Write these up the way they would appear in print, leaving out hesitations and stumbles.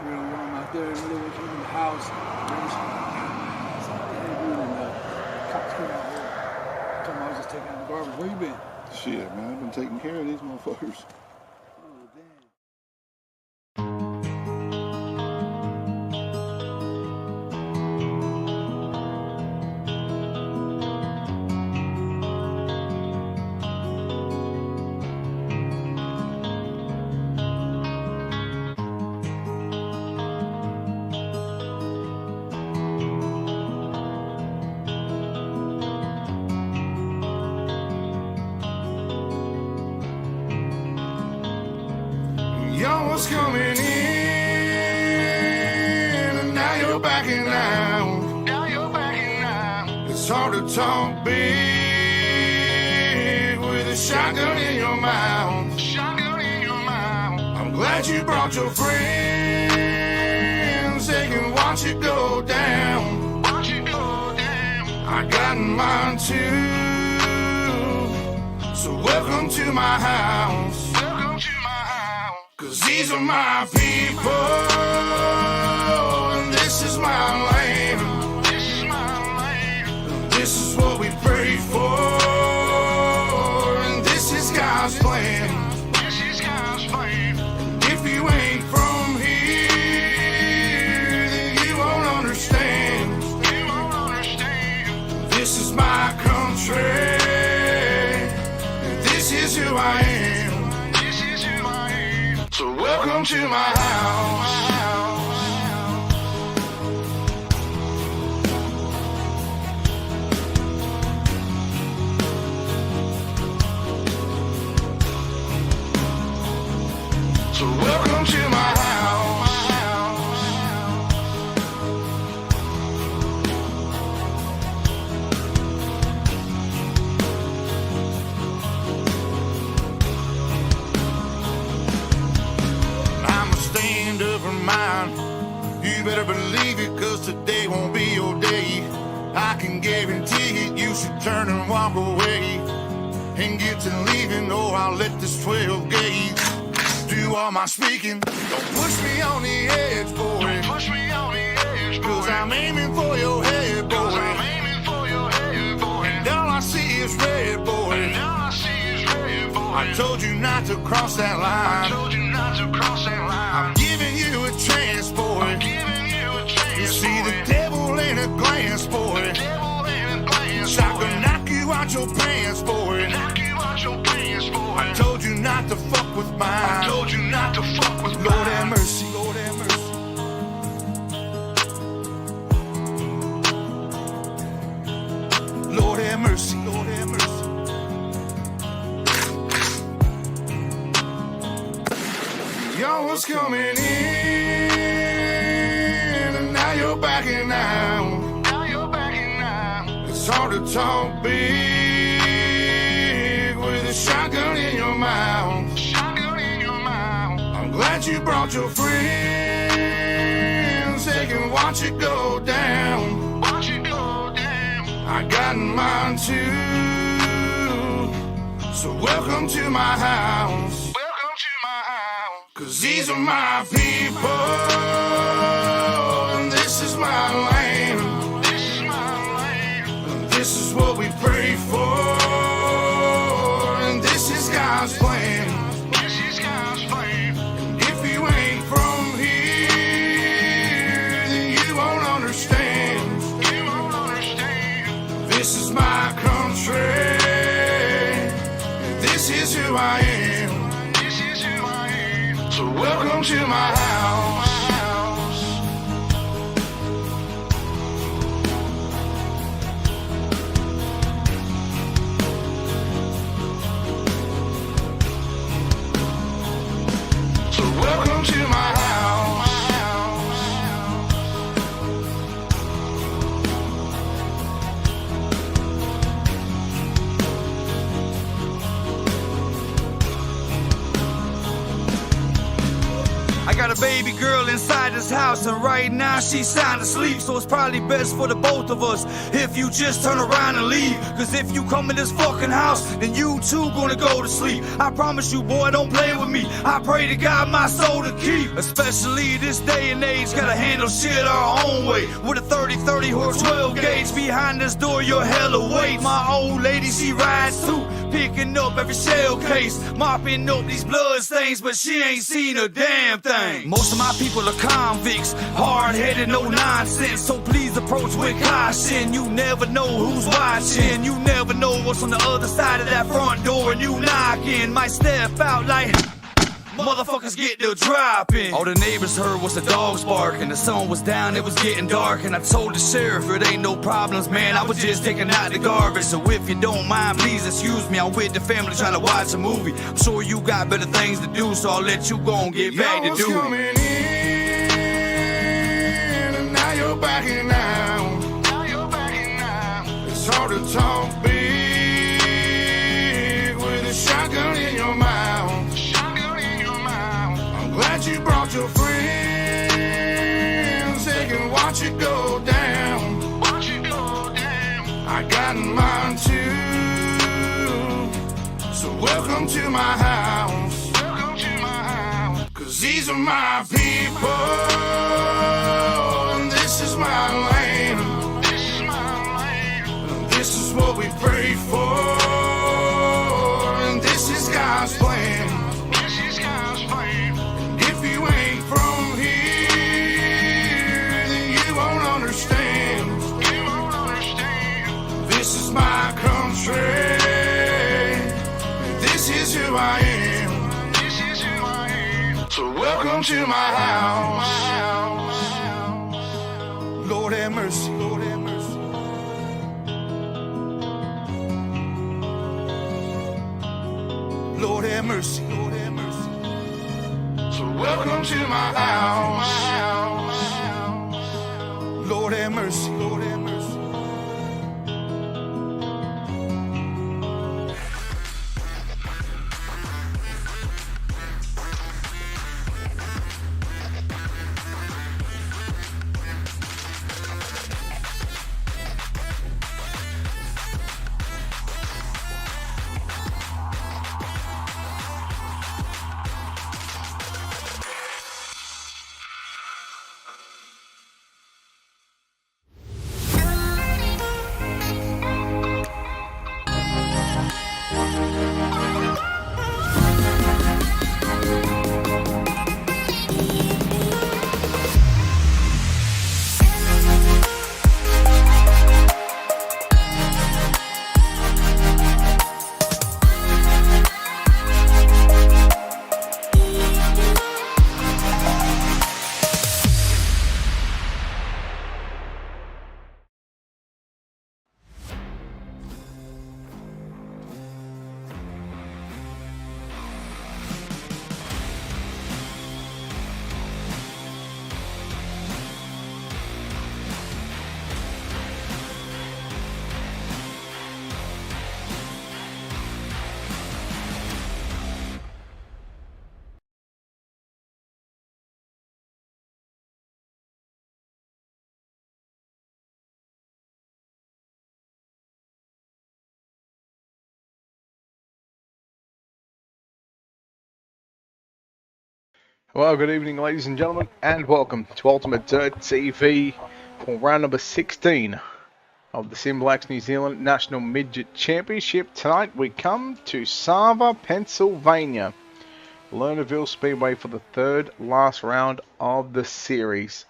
You know, when I'm out there and living in the house, cops came out here. Told me I was just taking out the garbage. Where you been? Shit, man, I've been taking care of these motherfuckers. Oh, damn. Y'all was coming in, and now you're backing out. Now you're backing out. It's hard to talk big with a shotgun in your mouth. Shotgun in your mouth. I'm glad you brought your friends. They can watch it go down. Watch it go down. I got mine too. So welcome to my house. Welcome to my house. 'Cause these are my people, and this is my land. This is my land. This is what we pray for, and this is God's plan. This is God's plan. And if you ain't from here, then you won't understand. You won't understand. This is my country, and this is who I am. So welcome to my house. So welcome to my house. Mine. You better believe it, 'cause today won't be your day. I can guarantee it, you should turn and walk away and get to leaving, or I'll let this 12 gauge do all my speaking. Don't push me on the edge, boy. Don't push me on the edge, boy. 'Cause I'm aiming for your head, boy. 'Cause I'm aiming for your head, boy. And all I see is red, boy. And all I see is red, boy. I told you not to cross that line. I told you not to cross that line. I'm giving you a chance, boy. I'm giving you a chance, you see boy. The devil in a glance, boy. The devil in a glance, I can knock you out your pants, boy. Knock you out your pants, boy. I told you not to fuck with mine. I told you not to fuck with mine. Lord have mercy, Lord have mercy. Lord have mercy, Lord have mercy. Y'all was coming in, and now you're backing out. Now you're backing out. It's hard to talk big with a shotgun in your mouth. Shotgun in your mouth. I'm glad you brought your friends. They can watch it go down. Watch it go down. I got mine too. So welcome to my house. 'Cause these are my people, and this is my land. This is my land. And this is what we pray for, and this is God's plan. This is God's plan. And if you ain't from here, then you won't understand. You won't understand. This is my country, and this is who I am. So welcome to my house. So welcome to my house. I got a baby girl inside this house, and right now she's sound asleep. So it's probably best for the both of us if you just turn around and leave. Cause if you come in this fucking house, then you too gonna go to sleep. I promise you, boy, don't play with me. I pray to God my soul to keep. Especially this day and age, gotta handle shit our own way. With a 30-30 horse 12 gauge behind this door, you're hella weight. My old lady, she rides too, picking up every shell case, mopping up these blood stains, but she ain't seen a damn thing. Most of my people are convicts, hard-headed, no nonsense. So please approach with caution. You never know who's watching. You never know what's on the other side of that front door, and you knocking. Might step out like motherfuckers get the dropping. All the neighbors heard was the dogs barking. The sun was down, it was getting dark, and I told the sheriff it ain't no problems, man. I was just taking out the garbage. So if you don't mind, please excuse me. I'm with the family trying to watch a movie. I'm sure you got better things to do, so I'll let you go and get back to duty. Coming in, and now you're backing out. It's hard to talk big with a shotgun in your mouth. Glad you brought your friends, they can watch it go down. I got mine too, so welcome to my house. Cause these are my people, and this is my land. And this is what we pray for, and this is God's plan. From here, then you won't understand. This is my country. This is who I am. So welcome to my house. Lord have mercy. Lord have mercy. Lord have mercy. Lord have mercy. So welcome to my house. Lord have mercy. Lord have mercy. Well, good evening, ladies and gentlemen, and welcome to Ultimate Dirt TV for round number 16 of the SimBlacks New Zealand National Midget Championship. Tonight we come to Sava, Pennsylvania, Lernerville Speedway for the third last round of the series.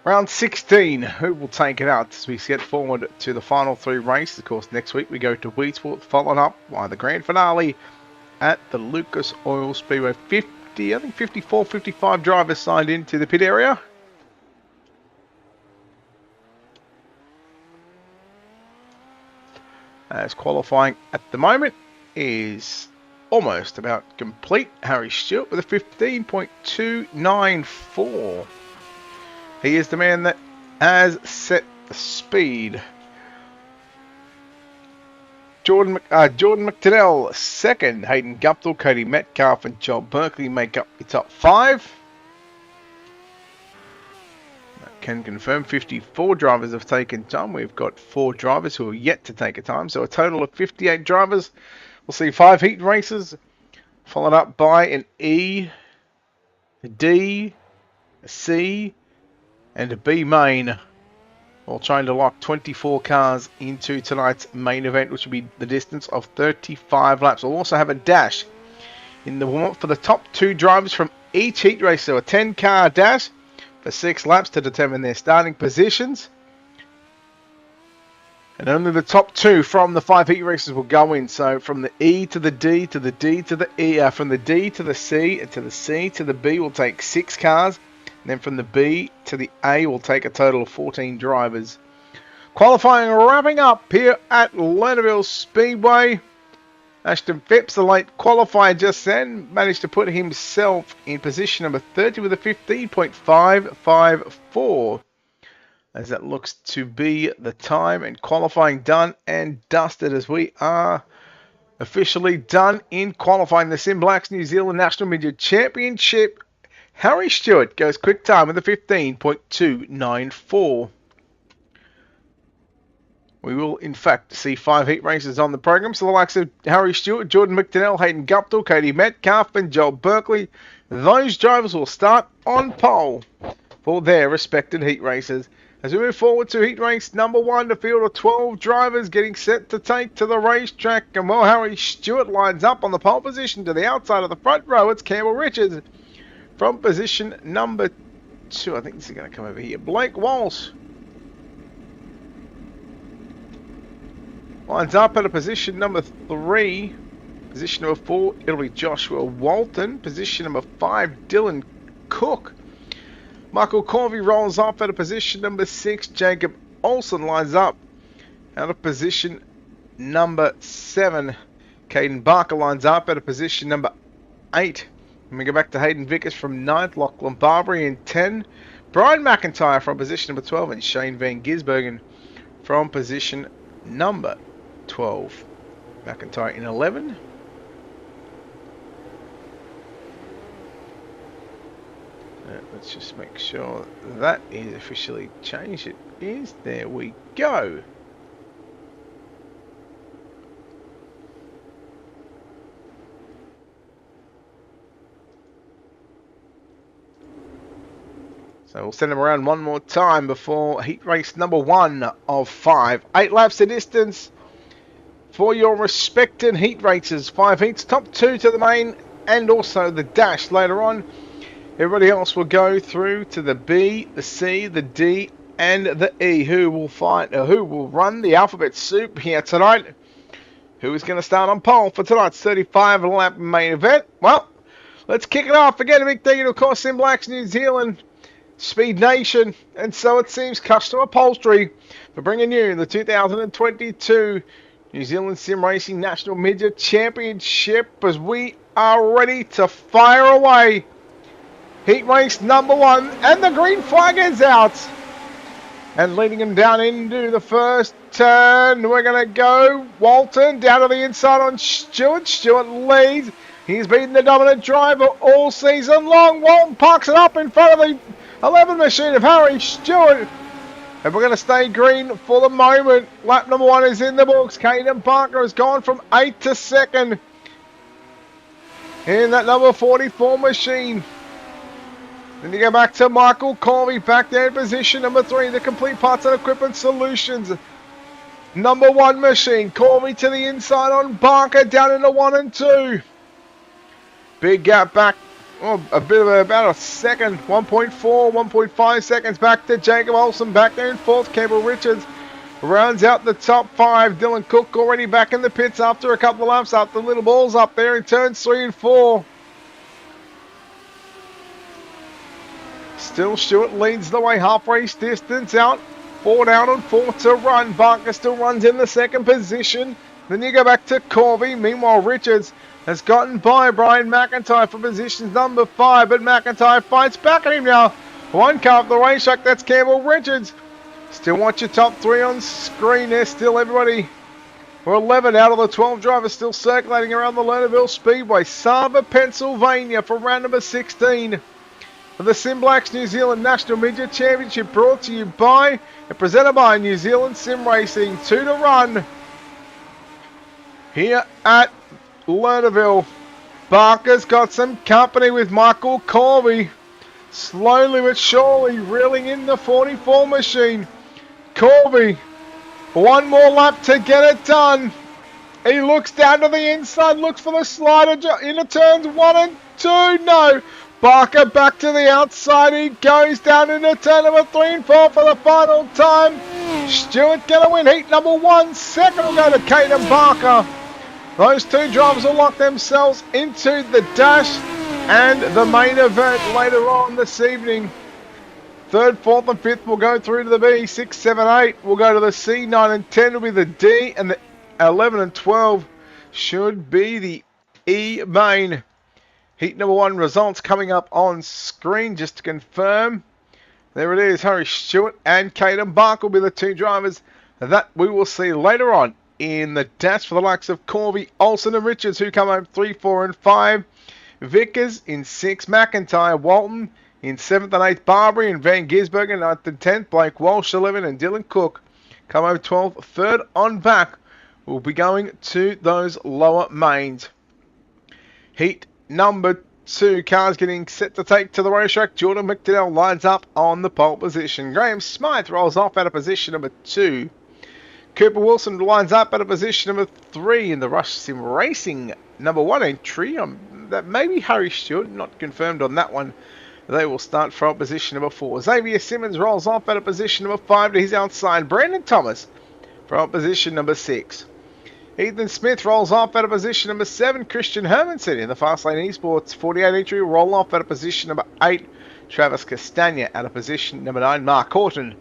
Round 16, who will take it out as we get forward to the final three races? Of course, next week we go to Wheatsworth, followed up by the grand finale at the Lucas Oil Speedway. 54, 55 drivers signed into the pit area. As qualifying at the moment is almost about complete. Harry Stewart with a 15.294. He is the man that has set the speed. Jordan McTonnell second, Hayden Guptill, Cody Metcalf and Joel Berkeley make up the top five. Can confirm 54 drivers have taken time. We've got 4 drivers who are yet to take a time. So a total of 58 drivers. We'll see 5 heat races, followed up by an E, a D, a C, and a B main. All trying to lock 24 cars into tonight's main event, which will be the distance of 35 laps. We'll also have a dash in the warm-up for the top 2 drivers from each heat race. So a 10-car dash for 6 laps to determine their starting positions. And only the top 2 from the 5 heat races will go in. So from the E to the D to the D to the E, from the D to the C and to the C to the B will take 6 cars. And then from the B to the A will take a total of 14 drivers. Qualifying wrapping up here at Lernerville Speedway. Ashton Phipps, the late qualifier just then, managed to put himself in position number 30 with a 15.554. As that looks to be the time, and qualifying done and dusted, as we are officially done in qualifying. The SimBlacks New Zealand National Midget Championship. Harry Stewart goes quick time with a 15.294. We will, in fact, see 5 heat races on the program. So the likes of Harry Stewart, Jordan McDonnell, Hayden Guptill, Katie Metcalf, and Joel Berkeley. Those drivers will start on pole for their respected heat races. As we move forward to heat race number 1, the field of 12 drivers getting set to take to the racetrack. And while Harry Stewart lines up on the pole position to the outside of the front row, it's Campbell Richards from position number 2. I think this is going to come over here. Blake Walsh lines up at a position number 3. Position number 4, it'll be Joshua Walton. Position number 5, Dylan Cook. Michael Corvey rolls off at a position number 6. Jacob Olsen lines up out of position number 7. Caden Barker lines up at a position number 8. And we go back to Hayden Vickers from 9th. Lachlan Barbary in 10. Brian McIntyre from position number 12. And Shane Van Gisbergen from position number 12. McIntyre in 11. Let's just make sure that is officially changed. It is. There we go. So we'll send them around one more time before heat race number 1 of 5. 8 laps the distance for your respected heat races. 5 heats, top 2 to the main, and also the dash later on. Everybody else will go through to the B, the C, the D, and the E. Who will run the alphabet soup here tonight? Who is going to start on pole for tonight's 35-lap main event? Well, let's kick it off. Again, a big thank you to, of course, SimBlacks New Zealand, Speed Nation, and so it seems Custom Upholstery for bringing you the 2022 New Zealand Sim Racing National Midget Championship, as we are ready to fire away. Heat race number 1, and the green flag is out. And leading him down into the first turn, we're going to go Walton down to the inside on Stewart. Stewart leads. He's been the dominant driver all season long. Walton parks it up in front of the 11 machine of Harry Stewart. And we're going to stay green for the moment. Lap number 1 is in the books. Caden Parker has gone from 8th to 2nd in that number 44 machine. Then you go back to Michael Corvey, back there in position number 3, the Complete Parts and Equipment Solutions. Number 1 machine, Corvey to the inside on Barker, down into 1 and 2. Big gap back, a bit of about a second, 1.4, 1.5 seconds back to Jacob Olsen, back there in 4th. Campbell Richards rounds out the top 5. Dylan Cook already back in the pits after a couple of laps, up the little balls up there in turns 3 and 4. Still Stewart leads the way, half race distance out. 4 down and 4 to run. Barker still runs in the 2nd position. Then you go back to Corvey. Meanwhile, Richards has gotten by Brian McIntyre for positions number 5. But McIntyre fights back at him now. 1 car off the racetrack. That's Campbell Richards. Still want your top 3 on screen. There's still everybody. We're 11 out of the 12 drivers still circulating around the Lernerville Speedway. Sava, Pennsylvania for round number 16. of the SimBlacks New Zealand National Midget Championship, brought to you by and presented by New Zealand Sim Racing. 2 to run here at Lernerville. Barker's got some company with Michael Corby. Slowly but surely reeling in the 44 machine. Corby, one more lap to get it done. He looks down to the inside, looks for the slider into turns 1 and 2. No. Barker back to the outside. He goes down into turn number 3 and 4 for the final time. Stewart going to win heat number 1. Second will go to Caden Barker. Those two drivers will lock themselves into the dash and the main event later on this evening. 3rd, 4th and 5th will go through to the B. 6, 7, 8 will go to the C. 9 and 10 will be the D. And the 11 and 12 should be the E main. Heat number 1 results coming up on screen just to confirm. There it is. Harry Stewart and Caden Barker will be the two drivers that we will see later on in the dash for the likes of Corby, Olsen and Richards, who come home 3, 4 and 5. Vickers in 6, McIntyre, Walton in 7th and 8th, Barbary and Van Gisbergen 9th and 10th, Blake Walsh 11 and Dylan Cook come home 12th. 3rd on back will be going to those lower mains. Heat number 2, cars getting set to take to the racetrack. Jordan McDonnell lines up on the pole position. Graham Smythe rolls off out of position number 2. Cooper Wilson lines up at a position number 3 in the Rush Sim Racing number 1 entry. That may be Harry Stewart, not confirmed on that one. They will start from position number 4. Xavier Simmons rolls off at a position number 5 to his outside. Brandon Thomas from position number 6. Ethan Smith rolls off at a position number 7. Christian Hermanson in the Fastlane Esports 48 entry will roll off at a position number 8. Travis Castagna at a position number 9. Mark Horton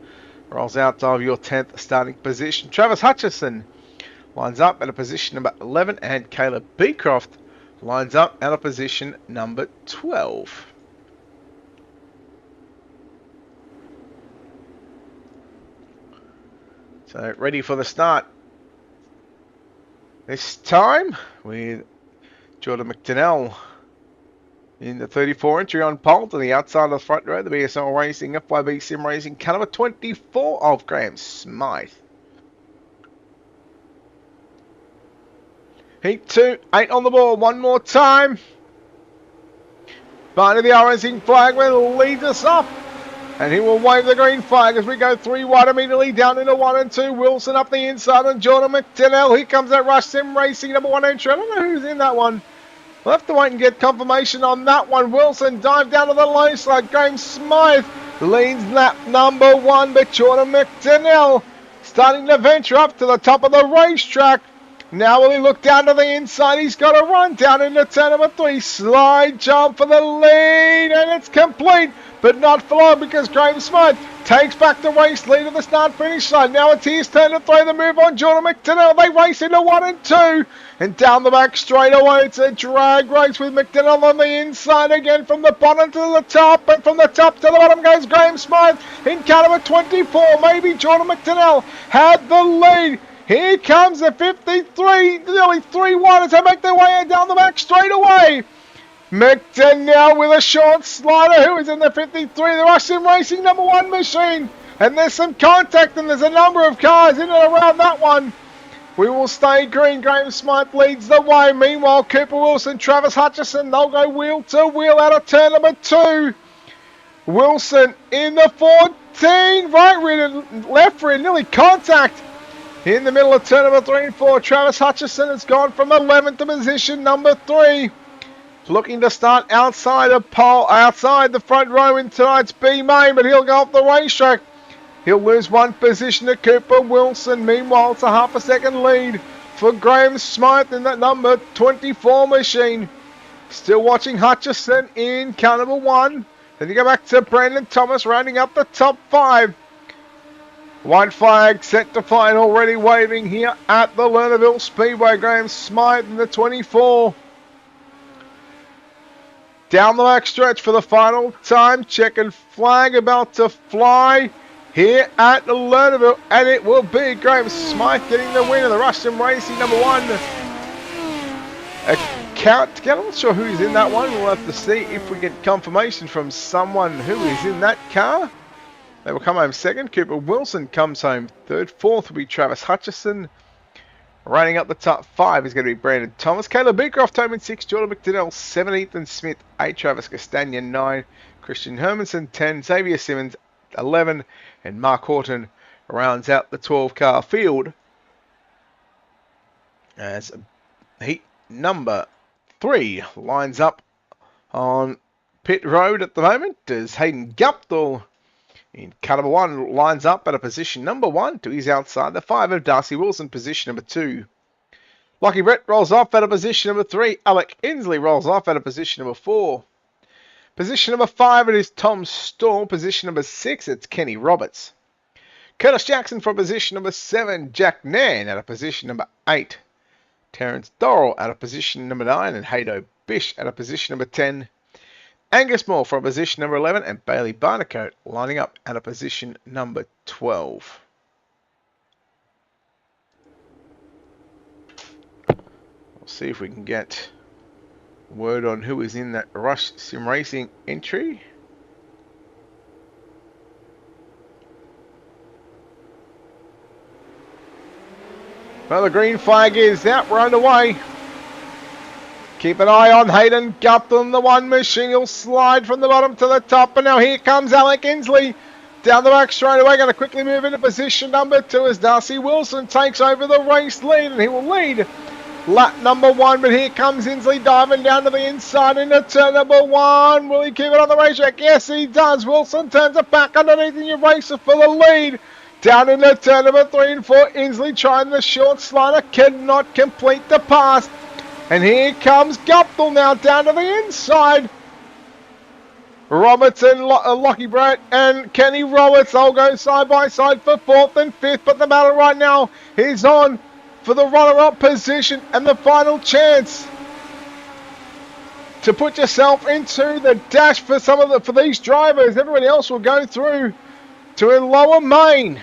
rolls out of your 10th starting position. Travis Hutchison lines up at a position number 11. And Caleb Beecroft lines up at a position number 12. So ready for the start. This time with Jordan McDonnell in the 34 entry on pole to the outside of the front row. The BSL Racing FYB Sim Racing car number 24 of Graham Smythe. Heat 2, 8 on the board. One more time. Barney the R-Racing flagman leads us off. And he will wave the green flag as we go 3 wide immediately down into 1 and 2. Wilson up the inside and Jordan McDonnell. Here comes that Rush Sim Racing number 1 entry. I don't know who's in that one. We'll have to wait and get confirmation on that one. Wilson dive down to the low side. Graham Smythe leads lap number 1. But Jordan McDonnell starting to venture up to the top of the racetrack. Now will he look down to the inside? He's got to run down into turn number 3. Slide jump for the lead. And it's complete. But not for long because Graham Smythe takes back the race lead at the start-finish line. Now it's his turn to throw the move on Jordan McDonnell. They race into 1 and 2. And down the back straight away, it's a drag race with McDonnell on the inside again from the bottom to the top. And from the top to the bottom goes Graham Smythe in car number 24. Maybe Jordan McDonnell had the lead. Here comes the 53, nearly 3 wide as they make their way down the back straight away. McDonnell with a short slider who is in the 53, the Rush Sim Racing number 1 machine. And there's some contact and there's a number of cars in and around that one. We will stay green. Graham Smythe leads the way. Meanwhile, Cooper Wilson, Travis Hutchison, they'll go wheel to wheel out of turn number 2. Wilson in the 14, right rear, left rear, nearly contact. In the middle of turn number 3 and 4, Travis Hutchison has gone from 11th to position number 3. Looking to start outside of pole, outside the front row in tonight's B main, but he'll go off the racetrack. He'll lose 1 position to Cooper Wilson. Meanwhile, it's a half a second lead for Graham Smythe in that number 24 machine. Still watching Hutchison in car number 1. Then you go back to Brandon Thomas rounding up the top 5. White flag set to fly and already waving here at the Lernerville Speedway. Graham Smythe in the 24. Down the back stretch for the final time. Checkered flag about to fly here at Lernerville. And it will be Graham Smythe getting the win of the Rush Sim Racing number 1. A count together. I'm not sure who's in that one. We'll have to see if we get confirmation from someone who is in that car. They will come home second. Cooper Wilson comes home third. Fourth will be Travis Hutchison. Running up the top 5 is going to be Brandon Thomas. Caleb Beecroft home in 6. Jordan McDonnell 7. Ethan Smith 8. Travis Castagna 9. Christian Hermanson 10. Xavier Simmons 11. And Mark Horton rounds out the 12-car field as heat number 3 lines up on pit road at the moment as Hayden Guptill in car number 1 lines up at a position number 1 to his outside. The 5 of Darcy Wilson, position number 2. Lockie Brett rolls off at a position number 3. Alec Inslee rolls off at a position number 4. Position number 5, it is Tom Storr. Position number 6, it's Kenny Roberts. Curtis Jackson for position number 7. Jack Nan at a position number 8. Terence Dorrell at a position number 9. And Haydo Bish at a position number 10. Angus Moore for position number 11 and Bailey Barnacote lining up at a position number 12. We'll see if we can get word on who is in that Rush Sim Racing entry. Well, the green flag is out. We're underway. Keep an eye on Hayden Guptill, the one machine. He'll slide from the bottom to the top. And now here comes Alec Inslee. Down the back straight away. Going to quickly move into position number 2 as Darcy Wilson takes over the race lead. And he will lead lap number 1. But here comes Inslee diving down to the inside into turn number 1. Will he keep it on the racetrack? Yes, he does. Wilson turns it back underneath the new racer for the lead. Down into turn number 3 and 4. Inslee trying the short slider. Cannot complete the pass. And here comes Guptill now down to the inside. Robertson, Lockie Brett and Kenny Roberts. They'll go side by side for 4th and 5th. But the battle right now is on for the runner-up position and the final chance to put yourself into the dash for for these drivers. Everybody else will go through to a lower main.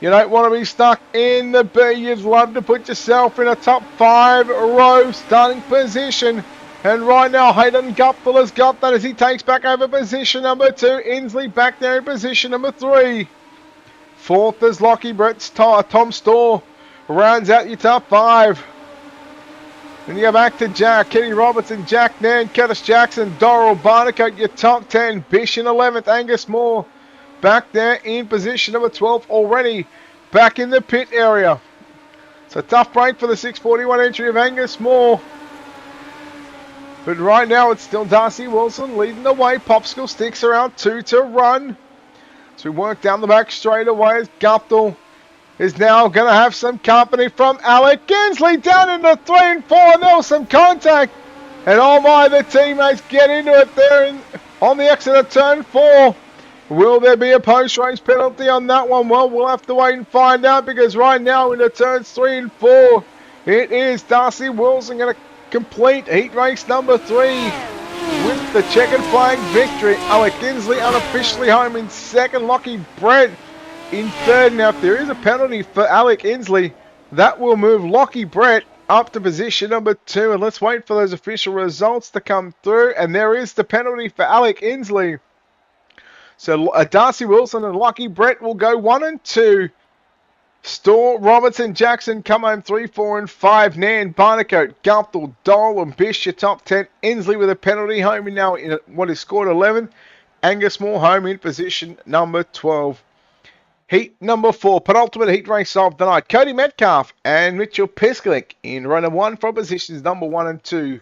You don't want to be stuck in the B. You'd love to put yourself in a top 5 row starting position. And right now, Hayden Guptill has got that as he takes back over position number 2. Inslee back there in position number 3. 4th is Lockie Brett's Tom Storr. Rounds out your top 5. Then you go back to Kenny Robertson, Jack Nan, Curtis Jackson, Dorrell Barnacote, your top 10. Bish in 11th, Angus Moore. Back there in position number 12 already. Back in the pit area. So tough break for the 641 entry of Angus Moore. But right now it's still Darcy Wilson leading the way. Popsicle sticks around 2 to run. So we work down the back straight away as Guptill is now going to have some company from Alec Inslee down into 3 and 4. And there was some contact. And oh my, the teammates get into it there on the exit of turn 4. Will there be a post-race penalty on that one? Well, we'll have to wait and find out because right now into turns 3 and 4, it is Darcy Wilson going to complete heat race number 3 with the checkered flag victory. Alec Inslee unofficially home in 2nd. Lockie Brett in 3rd. Now, if there is a penalty for Alec Inslee, that will move Lockie Brett up to position number 2. And let's wait for those official results to come through. And there is the penalty for Alec Inslee. So Darcy Wilson and Lockie Brett will go 1 and 2. Storr, Robertson, Jackson come home 3, 4 and 5. Nan, Barnacote, Guptill, Dole and Bish your top 10. Inslee with a penalty home in now in what is scored 11. Angus Moore home in position number 12. Heat number 4, penultimate heat race of the night. Cody Metcalf and Mitchell Piskalik in row number 1 for positions number 1 and 2.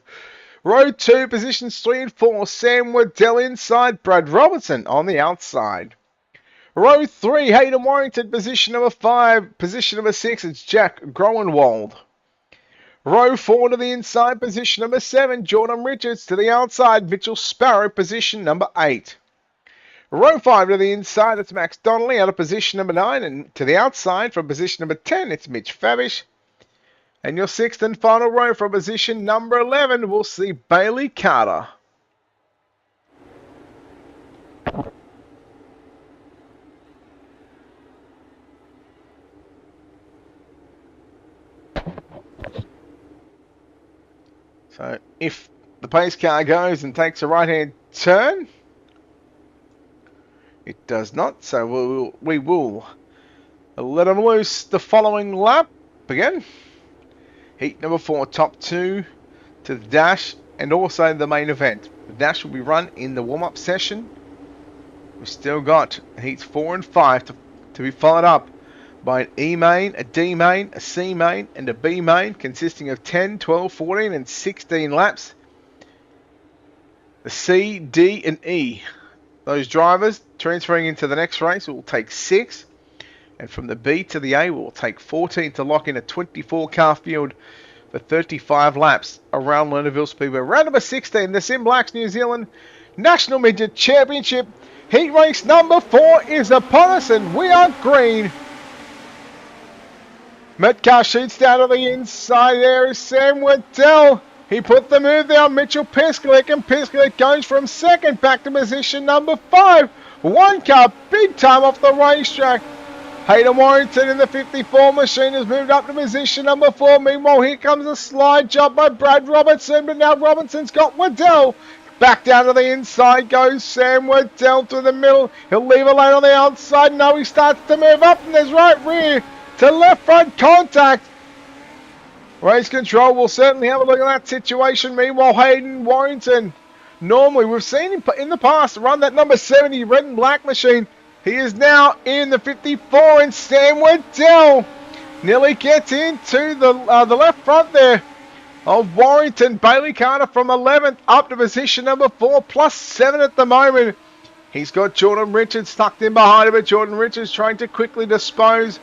Row 2, positions 3 and 4, Sam Waddell inside, Brad Robertson on the outside. Row 3, Hayden Warrington, position number 5, position number 6, it's Jack Groenwald. Row 4 to the inside, position number 7, Jordan Richards to the outside, Mitchell Sparrow, position number 8. Row 5 to the inside, it's Max Donnelly out of position number 9, and to the outside from position number 10, it's Mitch Favish. And your 6th and final row from position number 11, we'll see Bailey Carter. So if the pace car goes and takes a right-hand turn, it does not. So we will let them loose the following lap again. Heat number 4, top 2 to the dash and also the main event. The dash will be run in the warm-up session. We've still got heats 4 and 5 to be followed up by an E main, a D main, a C main and a B main consisting of 10, 12, 14 and 16 laps. The C, D and E. Those drivers transferring into the next race will take 6. And from the B to the A will take 14 to lock in a 24 car field for 35 laps around Lernerville Speedway. Round number 16, the SimBlacks New Zealand National Midget Championship. Heat race number 4 is upon us and we are green. Metcalf shoots down to the inside. There is Sam Waddell. He put the move there on Mitchell Piskalik, and Piskalik goes from second back to position number 5. One car big time off the racetrack. Hayden Warrington in the 54 machine has moved up to position number 4. Meanwhile, here comes a slide job by Brad Robertson, but now Robertson's got Waddell. Back down to the inside goes Sam Waddell to the middle. He'll leave a lane on the outside. No, he starts to move up, and there's right rear to left front contact. Race control will certainly have a look at that situation. Meanwhile, Hayden Warrington, normally we've seen him in the past run that number 70 red and black machine. He is now in the 54, and Sam Waddell nearly gets into the left front there of Warrington. Bailey Carter from 11th up to position number 4, plus 7 at the moment. He's got Jordan Richards tucked in behind him, but Jordan Richards trying to quickly dispose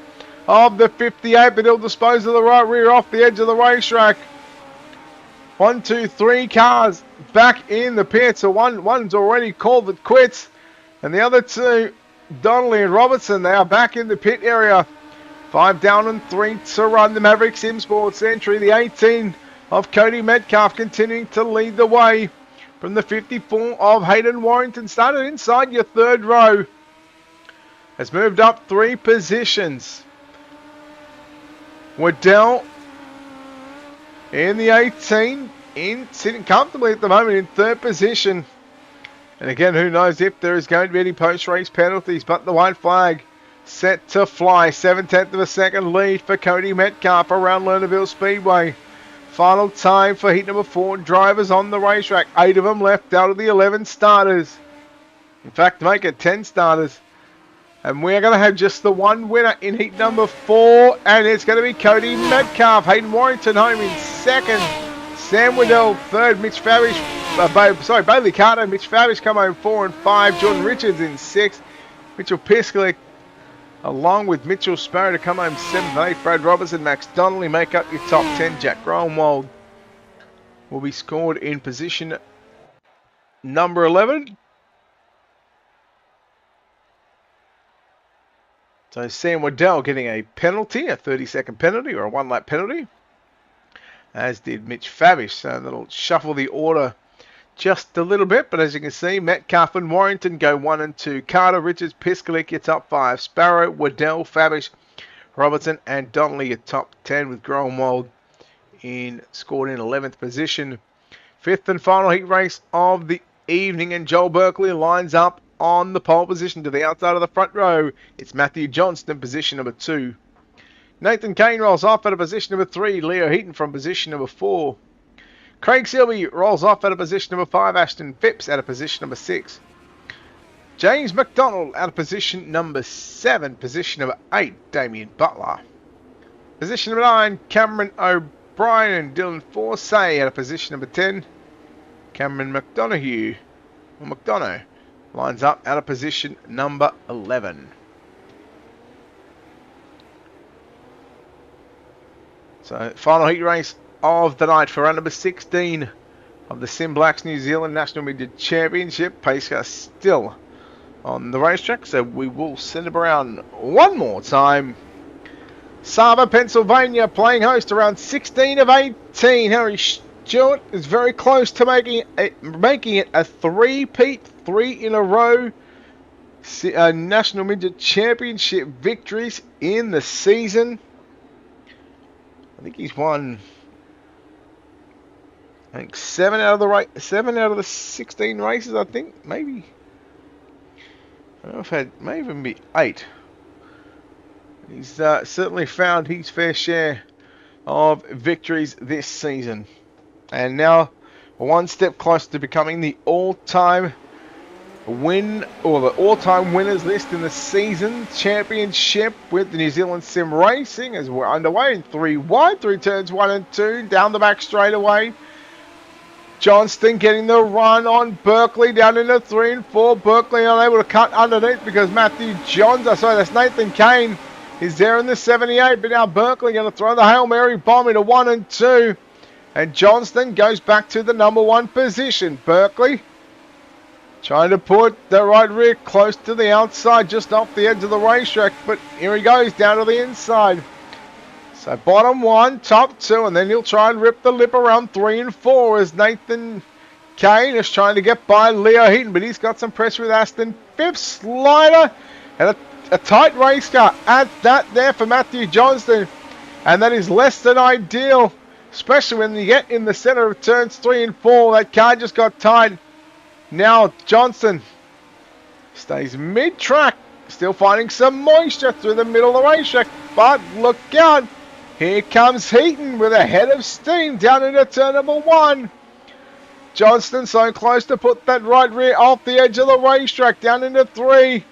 of the 58, but he'll dispose of the right rear off the edge of the racetrack. 1, 2, 3 cars back in the pit. So one's already called it quits, and the other two, Donnelly and Robertson, they are back in the pit area. 5 down and 3 to run. The Maverick Sim Sports entry, the 18 of Cody Metcalf continuing to lead the way from the 54 of Hayden Warrington. Started inside your third row. Has moved up 3 positions. Waddell in the 18, sitting comfortably at the moment in third position. And again, who knows if there is going to be any post-race penalties, but the white flag set to fly. 7/10 of a second lead for Cody Metcalf around Lernerville Speedway. Final time for heat number 4 drivers on the racetrack. 8 of them left out of the 11 starters. In fact, make it 10 starters. And we're going to have just the one winner in heat number 4, and it's going to be Cody Metcalf. Hayden Warrington home in second. Sam Waddell third. Mitch Favish, Bailey Carter and Mitch Favish come home 4 and 5. Jordan Richards in 6th. Mitchell Piskalik along with Mitchell Sparrow to come home 7th and 8th. Brad Robertson, Max Donnelly make up your top 10. Jack Groenwald will be scored in position number 11. So Sam Waddell getting a penalty, a 30-second penalty or a 1-lap penalty, as did Mitch Favish. So that'll shuffle the order just a little bit. But as you can see, Metcalf and Warrington go 1 and 2. Carter, Richards, Piskalik, your top 5. Sparrow, Waddell, Favish, Robertson and Donnelly, your top 10, with Groenwald scored in 11th position. 5th and final heat race of the evening, and Joel Berkeley lines up on the pole position to the outside of the front row. It's Matthew Johnston, position number 2. Nathan Kane rolls off at a position number 3. Leo Heaton from position number 4. Craig Silby rolls off at a position number 5. Ashton Phipps at a position number 6. James McDonald at a position number 7. Position number 8, Damien Butler. Position number 9, Cameron O'Brien and Dylan Forsay at a position number 10. Cameron McDonough lines up at a position number 11. So, final heat race of the night for round number 16 of the SimBlacks New Zealand National Midget Championship. Pace car still on the racetrack, so we will send it around one more time. Saba, Pennsylvania, playing host around 16 of 18. Henry Stewart is very close to making it a three-peat, 3 in a row National Midget Championship victories in the season. I think he's won I think 7 out of the 16 races, I think, maybe. I don't know if it may even be 8. He's certainly found his fair share of victories this season. And now one step closer to becoming the all-time all-time winners list in the season championship with the New Zealand Sim Racing as we're underway in 3 wide through turns 1 and 2 down the back straightaway. Johnston getting the run on Berkeley down into 3 and 4. Berkeley unable to cut underneath because Matthew that's Nathan Kane is there in the 78, but now Berkeley going to throw the Hail Mary bomb into 1 and 2. And Johnston goes back to the number 1 position. Berkeley trying to put the right rear close to the outside, just off the edge of the racetrack, but here he goes down to the inside. So bottom 1, top 2, and then he'll try and rip the lip around 3 and 4 as Nathan Kane is trying to get by Leo Heaton, but he's got some pressure with Aston. 5th slider and a tight race car at that there for Matthew Johnston, and that is less than ideal, especially when you get in the center of turns 3 and 4. That car just got tight. Now Johnston stays mid-track, still finding some moisture through the middle of the racetrack, but look out. Here comes Heaton with a head of steam down into turn number 1. Johnston so close to put that right rear off the edge of the racetrack down into 3.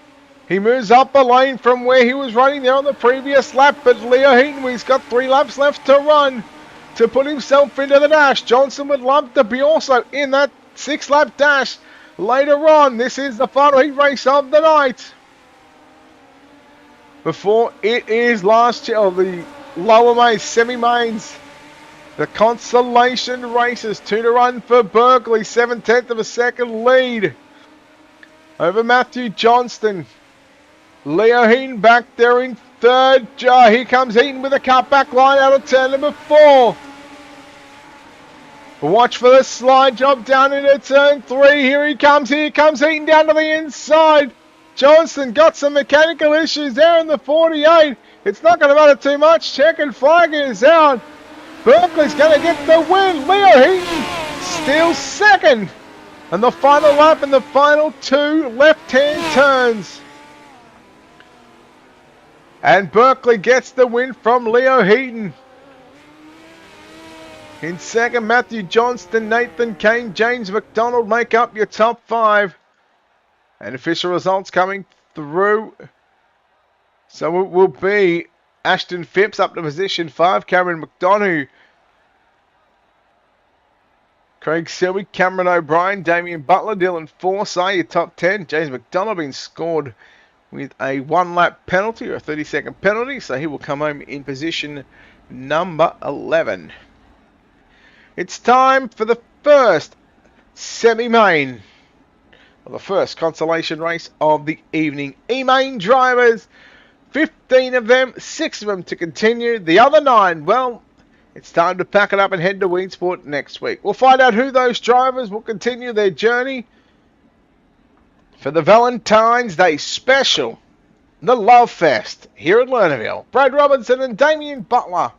He moves up a lane from where he was running there on the previous lap, but Leo Heaton, he's got 3 laps left to run to put himself into the dash. Johnson would love to be also in that 6-lap dash later on. This is the final heat race of the night. Before it is the lower mains, semi-mains, the consolation races. 2 to run for Berkeley, 7/10 of a second lead over Matthew Johnston. Leo Heaton back there in 3rd. Here comes Heaton with a cutback line out of turn number 4. Watch for the slide job down into turn 3. Here comes Heaton down to the inside. Johnston got some mechanical issues there in the 48. It's not going to matter too much. Checkered flag is out. Berkeley's going to get the win. Leo Heaton still 2nd. And the final lap in the final 2 left-hand turns. And Berkeley gets the win from Leo Heaton. In 2nd, Matthew Johnston, Nathan Kane, James McDonald make up your top 5. And official results coming through. So it will be Ashton Phipps up to position 5, Cameron McDonough, Craig Selby, Cameron O'Brien, Damien Butler, Dylan Forsyth, your top 10. James McDonald being scored with a 1-lap penalty or a 30-second penalty, so he will come home in position number 11. It's time for the first semi-main, or the first consolation race of the evening. E-main drivers, 15 of them, 6 of them to continue. The other 9, well, it's time to pack it up and head to Weedsport next week. We'll find out who those drivers will continue their journey for the Valentine's Day special, the Love Fest here at Lernerville. Brad Robinson and Damien Butler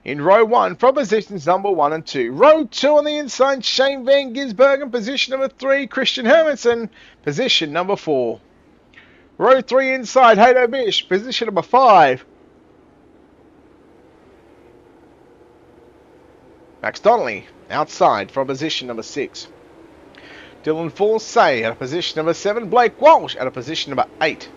in row 1 from positions number 1 and 2. Row 2 on the inside, Shane Van Gisbergen, position number 3. Christian Hermanson, position number 4. Row 3 inside, Hato Bish, position number 5. Max Donnelly, outside from position number 6. Dylan Forsyth at a position number 7. Blake Walsh at a position number 8.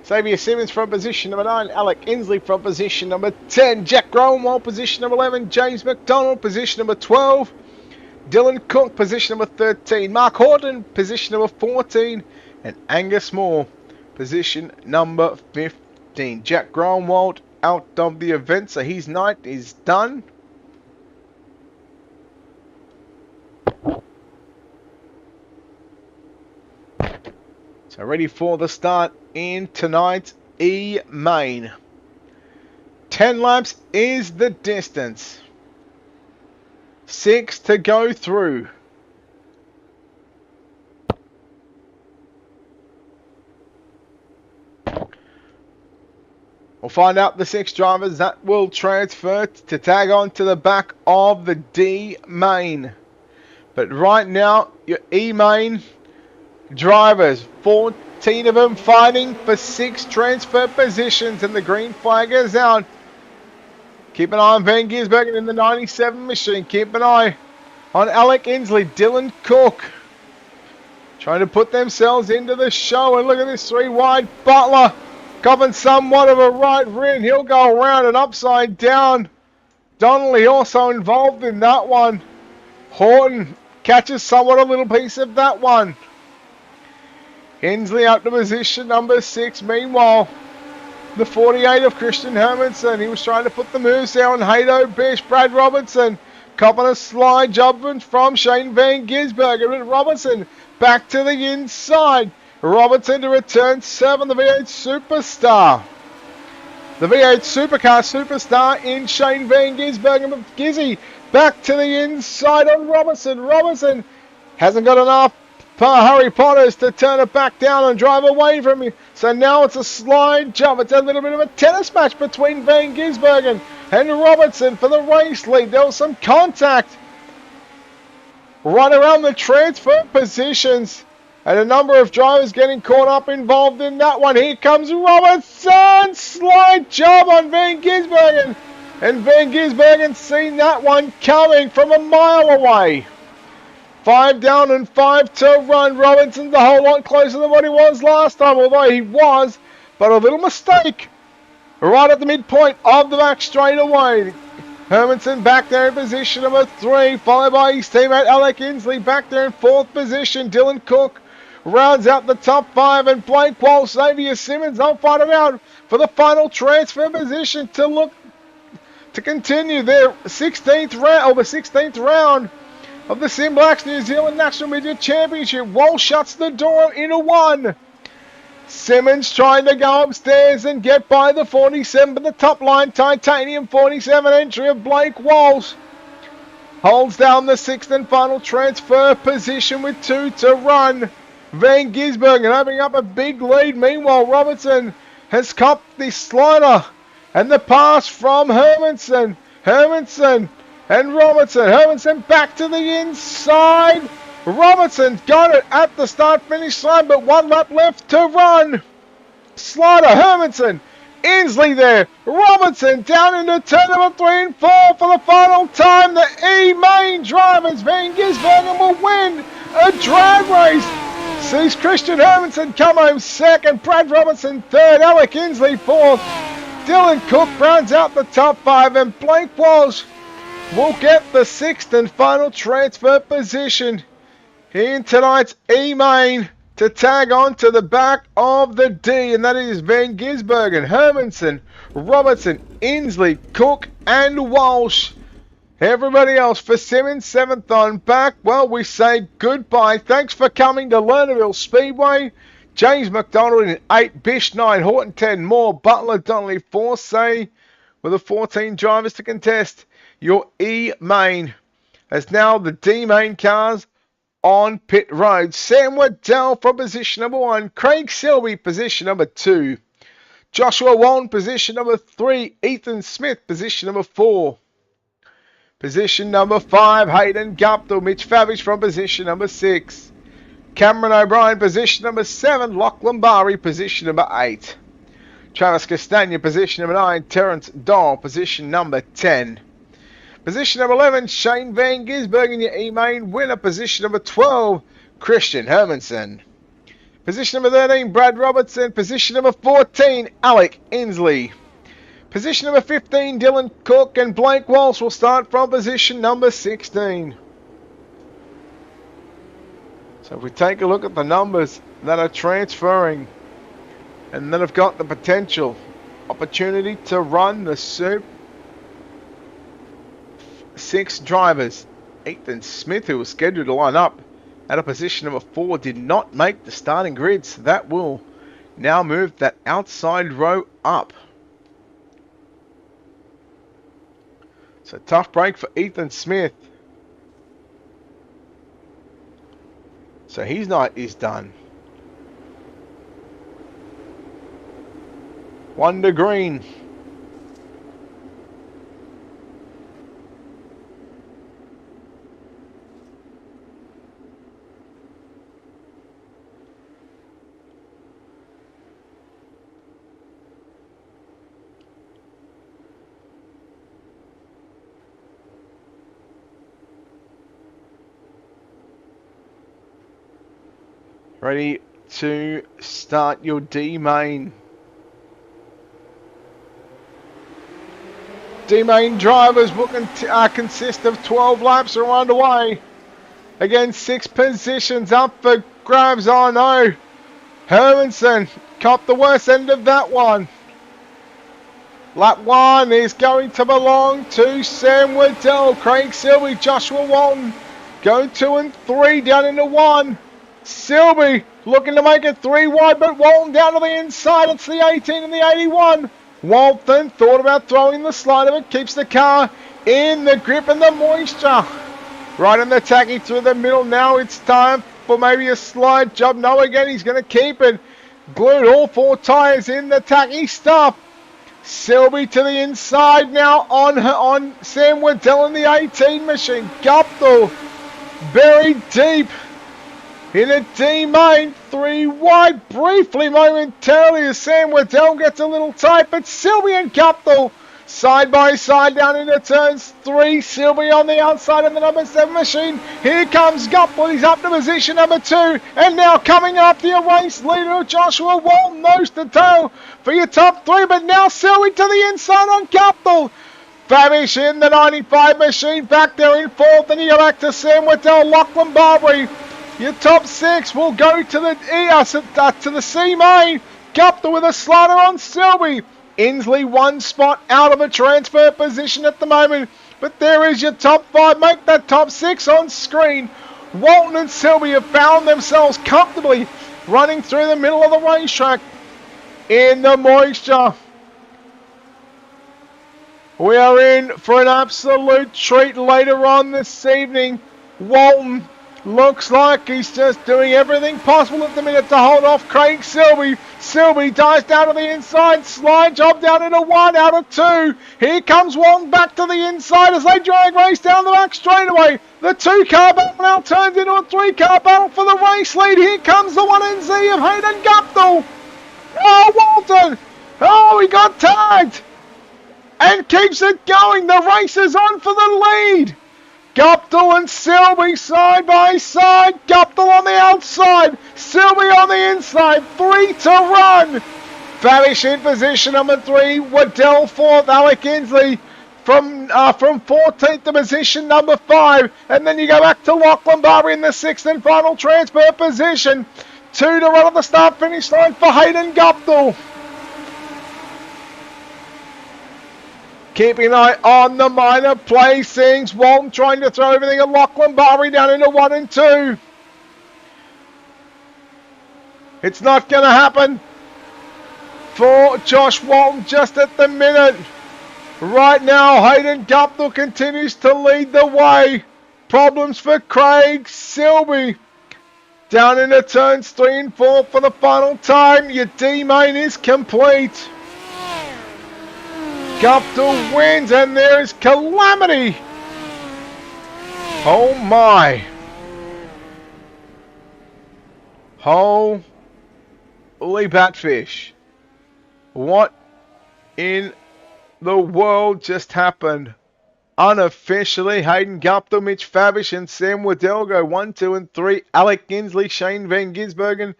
Xavier Simmons from position number 9. Alec Inslee from position number 10. Jack Groenwald, position number 11. James McDonald, position number 12. Dylan Cook, position number 13. Mark Horton, position number 14. And Angus Moore, position number 15. Jack Groenwald out of the event, so his night is done. So ready for the start in tonight's E-Main. 10 laps is the distance. 6 to go through. We'll find out the 6 drivers that will transfer to tag on to the back of the D main. But right now, your E main drivers, 14 of them fighting for 6 transfer positions, and the green flag is out. Keep an eye on Van Gisbergen in the 97 machine. Keep an eye on Alec Inslee, Dylan Cook, trying to put themselves into the show. And look at this 3 wide. Butler copping somewhat of a right rear. He'll go around and upside down. Donnelly also involved in that one. Horton catches somewhat a little piece of that one. Inslee up to position number 6. Meanwhile, the 48 of Christian Hermanson. He was trying to put the moves there on Hato Bish. Brad Robertson copping a slide job from Shane Van Gisbergen. But Robertson back to the inside. Robertson to return 7, the V8 Superstar. The V8 Supercar Superstar in Shane Van Gisbergen. But Gizzy back to the inside on Robertson. Robertson hasn't got enough Harry Potters to turn it back down and drive away from you. So now it's a slide jump. It's a little bit of a tennis match between Van Gisbergen and Robertson for the race lead. There was some contact right around the transfer positions, and a number of drivers getting caught up involved in that one. Here comes Robertson. Slide job on Van Gisbergen. And Van Gisbergen seen that one coming from a mile away. 5 down and 5 to run. Robinson's a whole lot closer than what he was last time, although he was, but a little mistake right at the midpoint of the back straightaway. Hermanson back there in position number 3, followed by his teammate Alec Inslee back there in 4th position. Dylan Cook rounds out the top 5, and Blake Walsh, Xavier Simmons, they'll fight it out for the final transfer position to continue their 16th round, or the 16th round of the SimBlacks New Zealand National Midget Championship. Walsh shuts the door into 1. Simmons trying to go upstairs and get by the 47, but the top line titanium 47 entry of Blake Walsh holds down the 6th and final transfer position with 2 to run. Van Gisbergen opening up a big lead. Meanwhile, Robertson has copped the slider and the pass from Hermanson. Hermanson and Robertson. Hermanson back to the inside. Robertson got it at the start-finish line, but 1 lap left to run. Slider, Hermanson, Inslee there. Robertson down into turn number 3 and 4 for the final time. The E-main drivers, Van Gisbergen, will win a drag race. Sees Christian Hermanson come home 2nd, Brad Robertson 3rd, Alec Inslee 4th. Dylan Cook rounds out the top 5, and Blake Walsh will get the 6th and final transfer position in tonight's E-main to tag on to the back of the D, and that is Van Gisbergen, Hermanson, Robertson, Inslee, Cook and Walsh. Everybody else for Simmons 7th on back. Well, we say goodbye. Thanks for coming to Lernerville Speedway. James McDonald in 8, Bish 9, Horton 10, Moore, Butler, Donnelly 4, say, with the 14 drivers to contest your E-main, as now the D-main cars on pit road. Sam Waddell from position number 1, Craig Selby position number 2, Joshua Walton position number 3, Ethan Smith position number 4, position number 5, Hayden Guptill, Mitch Favish from position number 6, Cameron O'Brien position number 7, Lachlan Bari position number 8, Travis Castagna position number 9, Terence Dahl position number 10. Position number 11, Shane Van Gisbergen, your E-main winner. Position number 12, Christian Hermanson. Position number 13, Brad Robertson. Position number 14, Alec Inslee. Position number 15, Dylan Cook, and Blake Walsh will start from position number 16. So if we take a look at the numbers that are transferring and that have got the potential opportunity to run the Super 6 drivers. Ethan Smith, who was scheduled to line up at a position number 4, did not make the starting grid, so that will now move that outside row up. So tough break for Ethan Smith. So his night is done. 1 to green. Ready to start your D main. D main drivers will consist of 12 laps are underway. Again, 6 positions up for grabs. Oh no, Hermanson copped the worst end of that one. Lap 1 is going to belong to Sam Waddell, Craig Silby, Joshua Walton. Go 2 and 3 down into 1. Silby looking to make it 3 wide, but Walton down to the inside. It's the 18 and the 81. Walton thought about throwing the slider, but keeps the car in the grip and the moisture. Right in the tacky through the middle. Now it's time for maybe a slide job. No, again, he's going to keep it. Glued all 4 tyres in the tacky stuff. Silby to the inside now on Sam Waddell in the 18 machine. Guptill buried deep in a D main, 3 wide, briefly, momentarily, as Sam Waddell gets a little tight, but Silby and Guptill side by side down into turns 3. Silby on the outside of the number 7 machine. Here comes Guptill. He's up to position number 2, and now coming up the race leader, Joshua Walton, nose to tail for your top 3, but now Silby to the inside on Guptill. Fabish in the 95 machine, back there in 4th, and you go back to Sam Waddell, Lachlan Barbary. Your top 6 will go to the C main. Guptill with a slider on Silby. Inslee 1 spot out of a transfer position at the moment. But there is your top 5. Make that top 6 on screen. Walton and Silby have found themselves comfortably running through the middle of the racetrack in the moisture. We are in for an absolute treat later on this evening. Walton looks like he's just doing everything possible at the minute to hold off Craig Silby. Silby dives down to the inside, slide job down into 1 out of 2. Here comes Walton back to the inside as they drag race down the back straightaway. The 2-car battle now turns into a 3-car battle for the race lead. Here comes the 1NZ of Hayden Guptill. Oh, Walton! Oh, he got tagged! And keeps it going. The race is on for the lead. Guptill and Silby side by side. Guptill on the outside. Silby on the inside. 3 to run. Fabish in position number 3. Waddell 4th. Alec Inslee from 14th to position number 5. And then you go back to Lachlan Barbary in the 6th and final transfer position. 2 to run at the start-finish line for Hayden Guptill. Keeping an eye on the minor placings. Walton trying to throw everything at Lachlan Barbary down into 1 and 2. It's not going to happen for Josh Walton just at the minute. Right now, Hayden Guptill continues to lead the way. Problems for Craig Silby. Down into turns 3 and 4 for the final time. Your D main is complete. Guptill wins, and there is calamity. Oh my. Holy batfish. What in the world just happened? Unofficially, Hayden Guptill, Mitch Fabish, and Sam Waddell go 1, 2, and 3. Alec Inslee, Shane Van Gisbergen,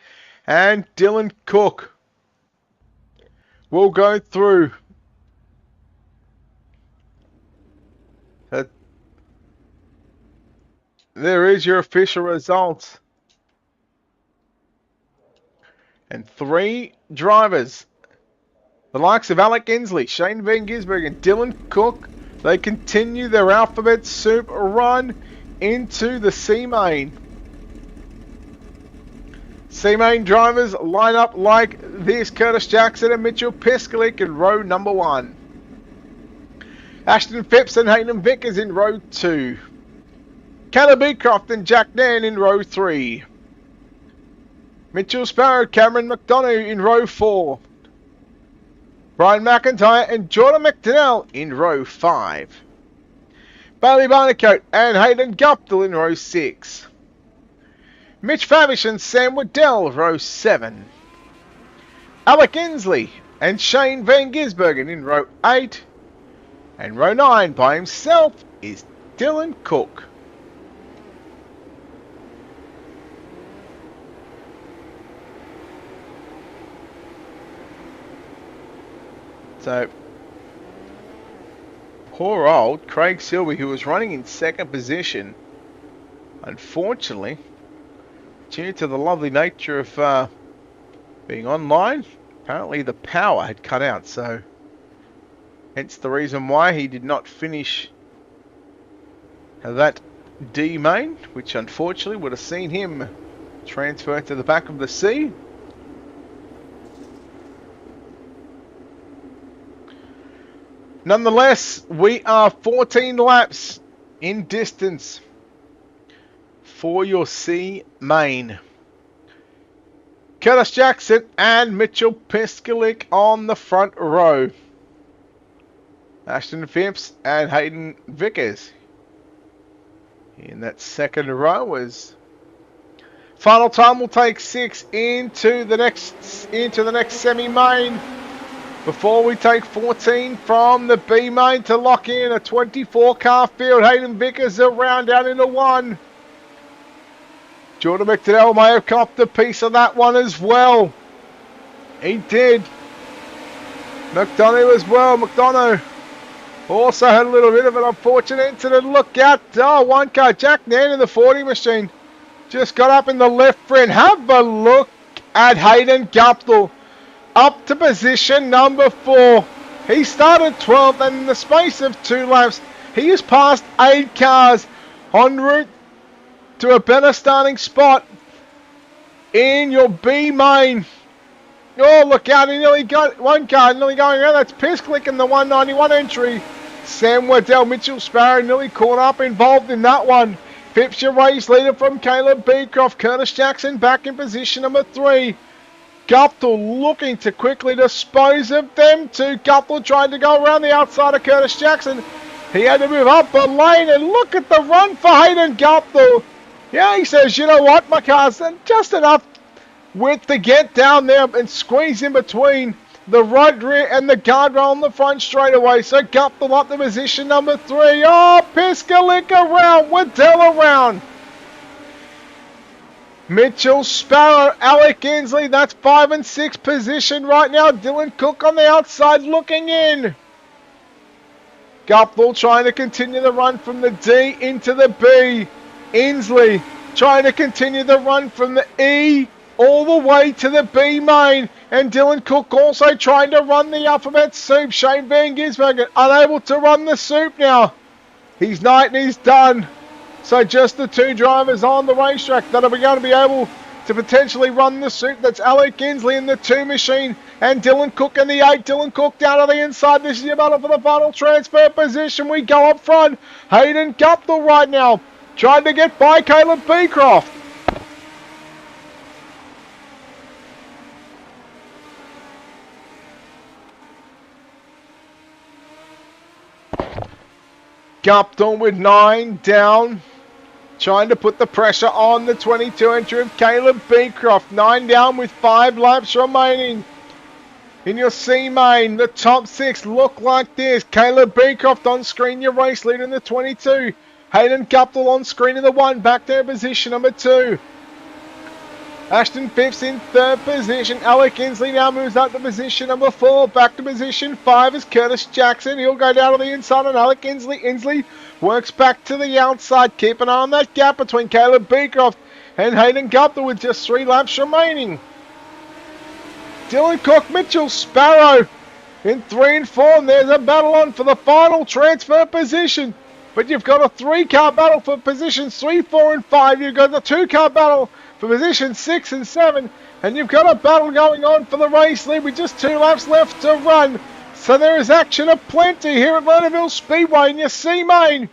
and Dylan Cook will go through. There is your official results. And 3 drivers, the likes of Alec Inslee, Shane Van Gisbergen, and Dylan Cook, they continue their alphabet soup run into the C main. C main drivers line up like this: Curtis Jackson and Mitchell Piskalik in row number 1. Ashton Phipps and Hayden Vickers in row 2. Caleb Beecroft and Jack Nan in row 3. Mitchell Sparrow, Cameron McDonough in row 4. Brian McIntyre and Jordan McDonnell in row 5. Bailey Barnacote and Hayden Guptill in row 6. Mitch Favish and Sam Waddell, row 7. Alec Inslee and Shane Van Gisbergen in row 8. And row 9 by himself is Dylan Cook. So, poor old Craig Silby, who was running in second position, unfortunately, due to the lovely nature of being online, apparently the power had cut out, so hence the reason why he did not finish that D main, which unfortunately would have seen him transfer to the back of the C. Nonetheless, we are 14 laps in distance for your C main. Curtis Jackson and Mitchell Piskalik on the front row. Ashton Phipps and Hayden Vickers in that second row. As final time will take 6 into the next semi-main. Before we take 14 from the B main to lock in a 24 car field. Hayden Vickers around down into 1. Jordan McDonnell may have copped a piece of that one as well. He did. McDonough as well. McDonough also had a little bit of an unfortunate incident. Look out. Oh, one car. Jack Nan in the 40 machine. Just got up in the left front. Have a look at Hayden Guptill. Up to position number 4. He started 12th, and in the space of 2 laps, he has passed 8 cars en route to a better starting spot in your B main. Oh, look out, he nearly got one car, nearly going around. That's Pisklik in the 191 entry. Sam Waddell, Mitchell Sparrow nearly caught up, involved in that one. Phipps, your race leader from Caleb Beecroft. Curtis Jackson back in position number 3. Guptill looking to quickly dispose of them two. Guptill trying to go around the outside of Curtis Jackson. He had to move up the lane, and look at the run for Hayden Guptill. Yeah, he says, you know what, my car's just enough width to get down there and squeeze in between the right rear and the guardrail on the front straightaway. So Guptill up to position number 3. Oh, Piskalik around, Waddell around. Mitchell Sparrow, Alec Inslee, that's 5 and 6 position right now. Dylan Cook on the outside looking in. Guptill trying to continue the run from the D into the B. Inslee trying to continue the run from the E all the way to the B main. And Dylan Cook also trying to run the alphabet soup. Shane Van Gisbergen unable to run the soup now. He's night and he's done. So just the 2 drivers on the racetrack that are going to be able to potentially run the soup. That's Alec Inslee in the 2 machine and Dylan Cook in the 8. Dylan Cook down to the inside. This is your battle for the final transfer position. We go up front. Hayden Guptill right now trying to get by Caleb Beecroft. Guptill with 9 down. Trying to put the pressure on the 22 entry of Caleb Beecroft. 9 down with 5 laps remaining. In your C main, the top 6 look like this. Caleb Beecroft on screen, your race leader in the 22. Hayden Guptill on screen in the 1, back to position number 2. Ashton Phipps in 3rd position. Alec Inslee now moves up to position number 4. Back to position 5 is Curtis Jackson. He'll go down to the inside on Alec Inslee. Inslee works back to the outside. Keep an eye on that gap between Caleb Beecroft and Hayden Guptill with just 3 laps remaining. Dylan Cook, Mitchell Sparrow in 3 and 4. And there's a battle on for the final transfer position. But you've got a 3-car battle for positions 3, 4 and 5. You've got the 2-car battle for positions 6 and 7. And you've got a battle going on for the race lead with just 2 laps left to run. So there is action aplenty here at Lernerville Speedway in your C main.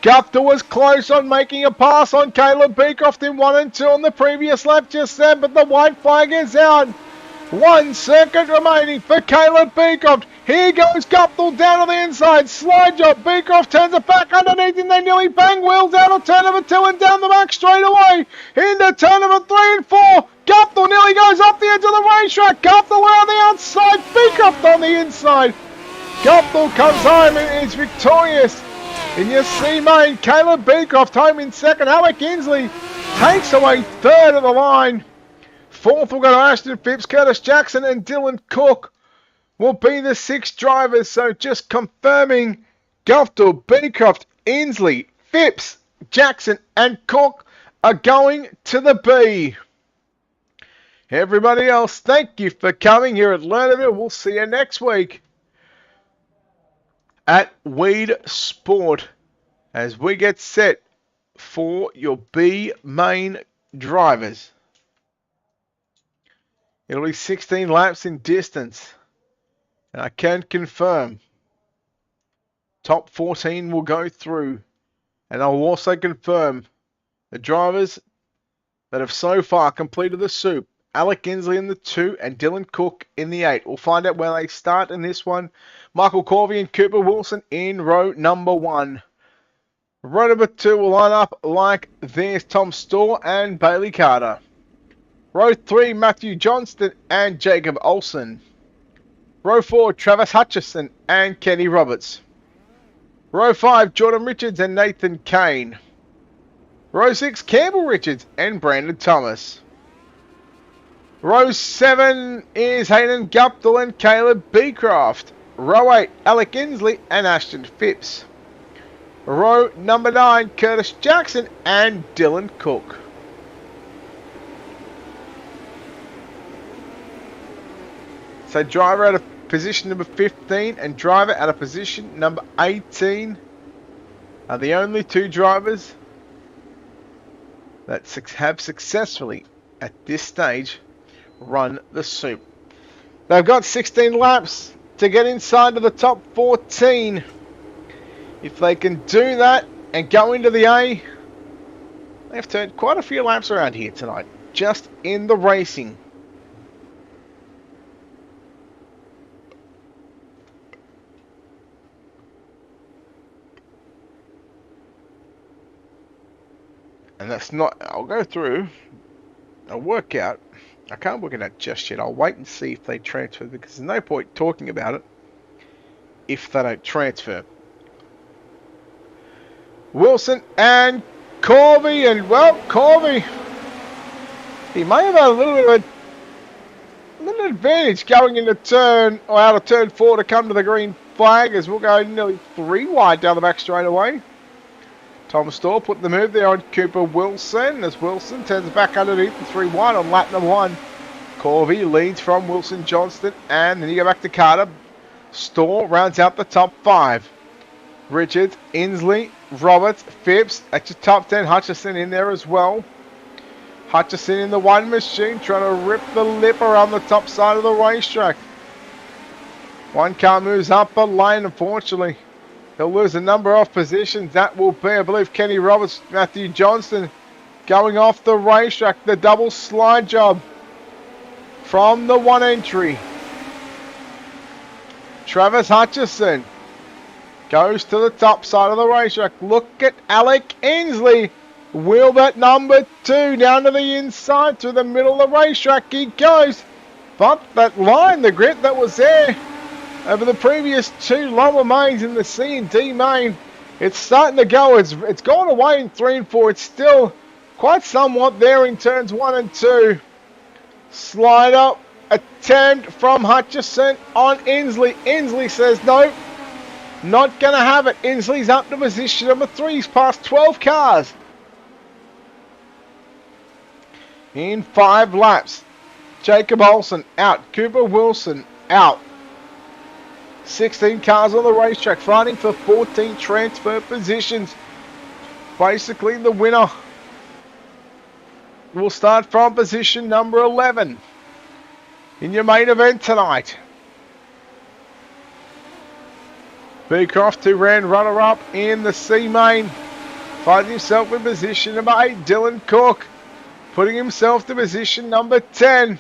Guptill was close on making a pass on Caleb Beecroft in 1 and 2 on the previous lap just then, but the white flag is out. 1 second remaining for Caleb Beecroft. Here goes Guptill down to the inside. Slide job. Beecroft turns it back underneath and they nearly bang wheels out of turn number 2 and down the back straight away. Into turn number 3 and 4. Guptill nearly goes off the edge of the racetrack. Guptill around the outside. Beecroft on the inside. Guptill comes home and is victorious. In your C main, Caleb Beecroft home in second. Alec Inslee takes away third of the line. Fourth will go to Ashton Phipps. Curtis Jackson and Dylan Cook will be the 6 drivers. So just confirming, Guptill, Beecroft, Inslee, Phipps, Jackson and Cook are going to the B. Everybody else, thank you for coming here at Lernerville. We'll see you next week at Weed Sport as we get set for your B main drivers. It'll be 16 laps in distance, and I can confirm top 14 will go through, and I'll also confirm the drivers that have so far completed the soup. Alec Inslee in the 2 and Dylan Cook in the 8. We'll find out where they start in this one. Michael Corvey and Cooper Wilson in row number 1. Row number 2 will line up like this: Tom Storr and Bailey Carter. Row 3, Matthew Johnston and Jacob Olsen. Row 4, Travis Hutchison and Kenny Roberts. Row 5, Jordan Richards and Nathan Kane. Row 6, Campbell Richards and Brandon Thomas. Row 7 is Hayden Guptill and Caleb Beecroft. Row 8, Alec Inslee and Ashton Phipps. Row number 9, Curtis Jackson and Dylan Cook. So driver out of position number 15 and driver out of position number 18 are the only 2 drivers that have successfully, at this stage, run the soup. They've got 16 laps to get inside of the top 14. If they can do that and go into the A, they've turned quite a few laps around here tonight, just in the racing. And that's not, I'll go through, I'll work out, I can't work it out just yet. I'll wait and see if they transfer, because there's no point talking about it if they don't transfer. Wilson and Corvey, and well, Corvey, he may have had a little bit of a little advantage going into turn, or out of turn 4 to come to the green flag, as we'll go nearly 3 wide down the back straight away. Tom Storr put the move there on Cooper Wilson, as Wilson turns back underneath the 3 wide on lap number 1. Corvey leads from Wilson Johnston, and then you go back to Carter. Storr rounds out the top 5. Richards, Inslee, Roberts, Phipps, that's your top 10. Hutchison in there as well. Hutchison in the 1 machine, trying to rip the lip around the top side of the racetrack. 1 car moves up a lane, unfortunately. He'll lose a number of positions. That will be, I believe, Kenny Roberts, Matthew Johnston going off the racetrack. The double slide job from the 1 entry. Travis Hutchison goes to the top side of the racetrack. Look at Alec Inslee. Wheel that number 2 down to the inside through the middle of the racetrack. He goes. But that line, the grip that was there over the previous 2 lower mains in the C and D main, it's starting to go. It's gone away in 3 and 4. It's still quite somewhat there in turns 1 and 2. Slide up attempt from Hutchison on Inslee. Inslee says no, not going to have it. Inslee's up to position number 3. He's passed 12 cars in 5 laps. Jacob Olsen out. Cooper Wilson out. 16 cars on the racetrack, fighting for 14 transfer positions. Basically, the winner will start from position number 11 in your main event tonight. Beecroft, who ran runner-up in the C main, finds himself in position number 8. Dylan Cook putting himself to position number 10.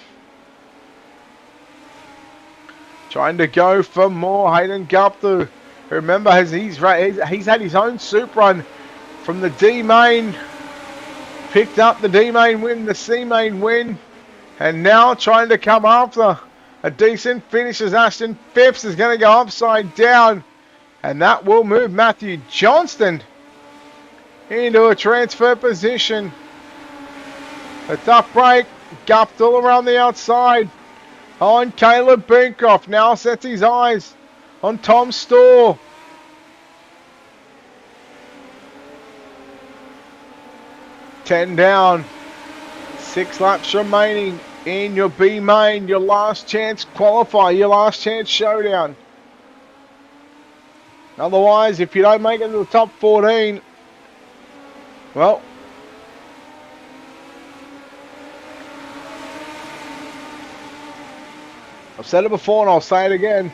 Trying to go for more. Hayden Gupta, remember, he's had his own soup run from the D main. Picked up the D main win, the C main win. And now trying to come after a decent finish as Ashton Phipps is going to go upside down. And that will move Matthew Johnston into a transfer position. A tough break. Gupta all around the outside. On Caleb Beancroft. Now sets his eyes on Tom Storr. Ten down. 6 laps remaining in your B main. Your last chance qualifier. Your last chance showdown. Otherwise, if you don't make it to the top 14, well, I've said it before and I'll say it again.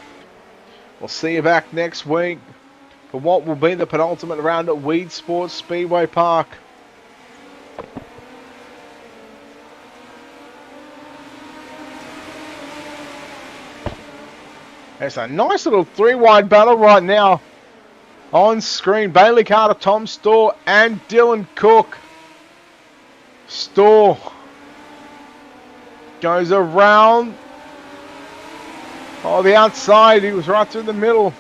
We'll see you back next week for what will be the penultimate round at Weed Sports Speedway Park. There's a nice little 3-wide battle right now on screen. Bailey Carter, Tom Storr, and Dylan Cook. Storr goes around. Oh, the outside. He was right through the middle.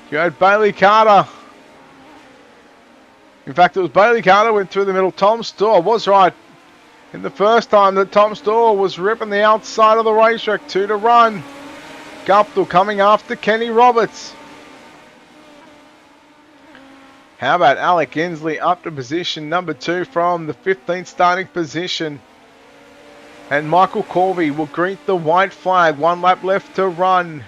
You had Bailey Carter. In fact, it was Bailey Carter went through the middle. Tom Storr was right in the first time that Tom Storr was ripping the outside of the racetrack. 2 to run. Gupta coming after Kenny Roberts. How about Alec Inslee up to position number 2 from the 15th starting position. And Michael Corby will greet the white flag. 1 lap left to run.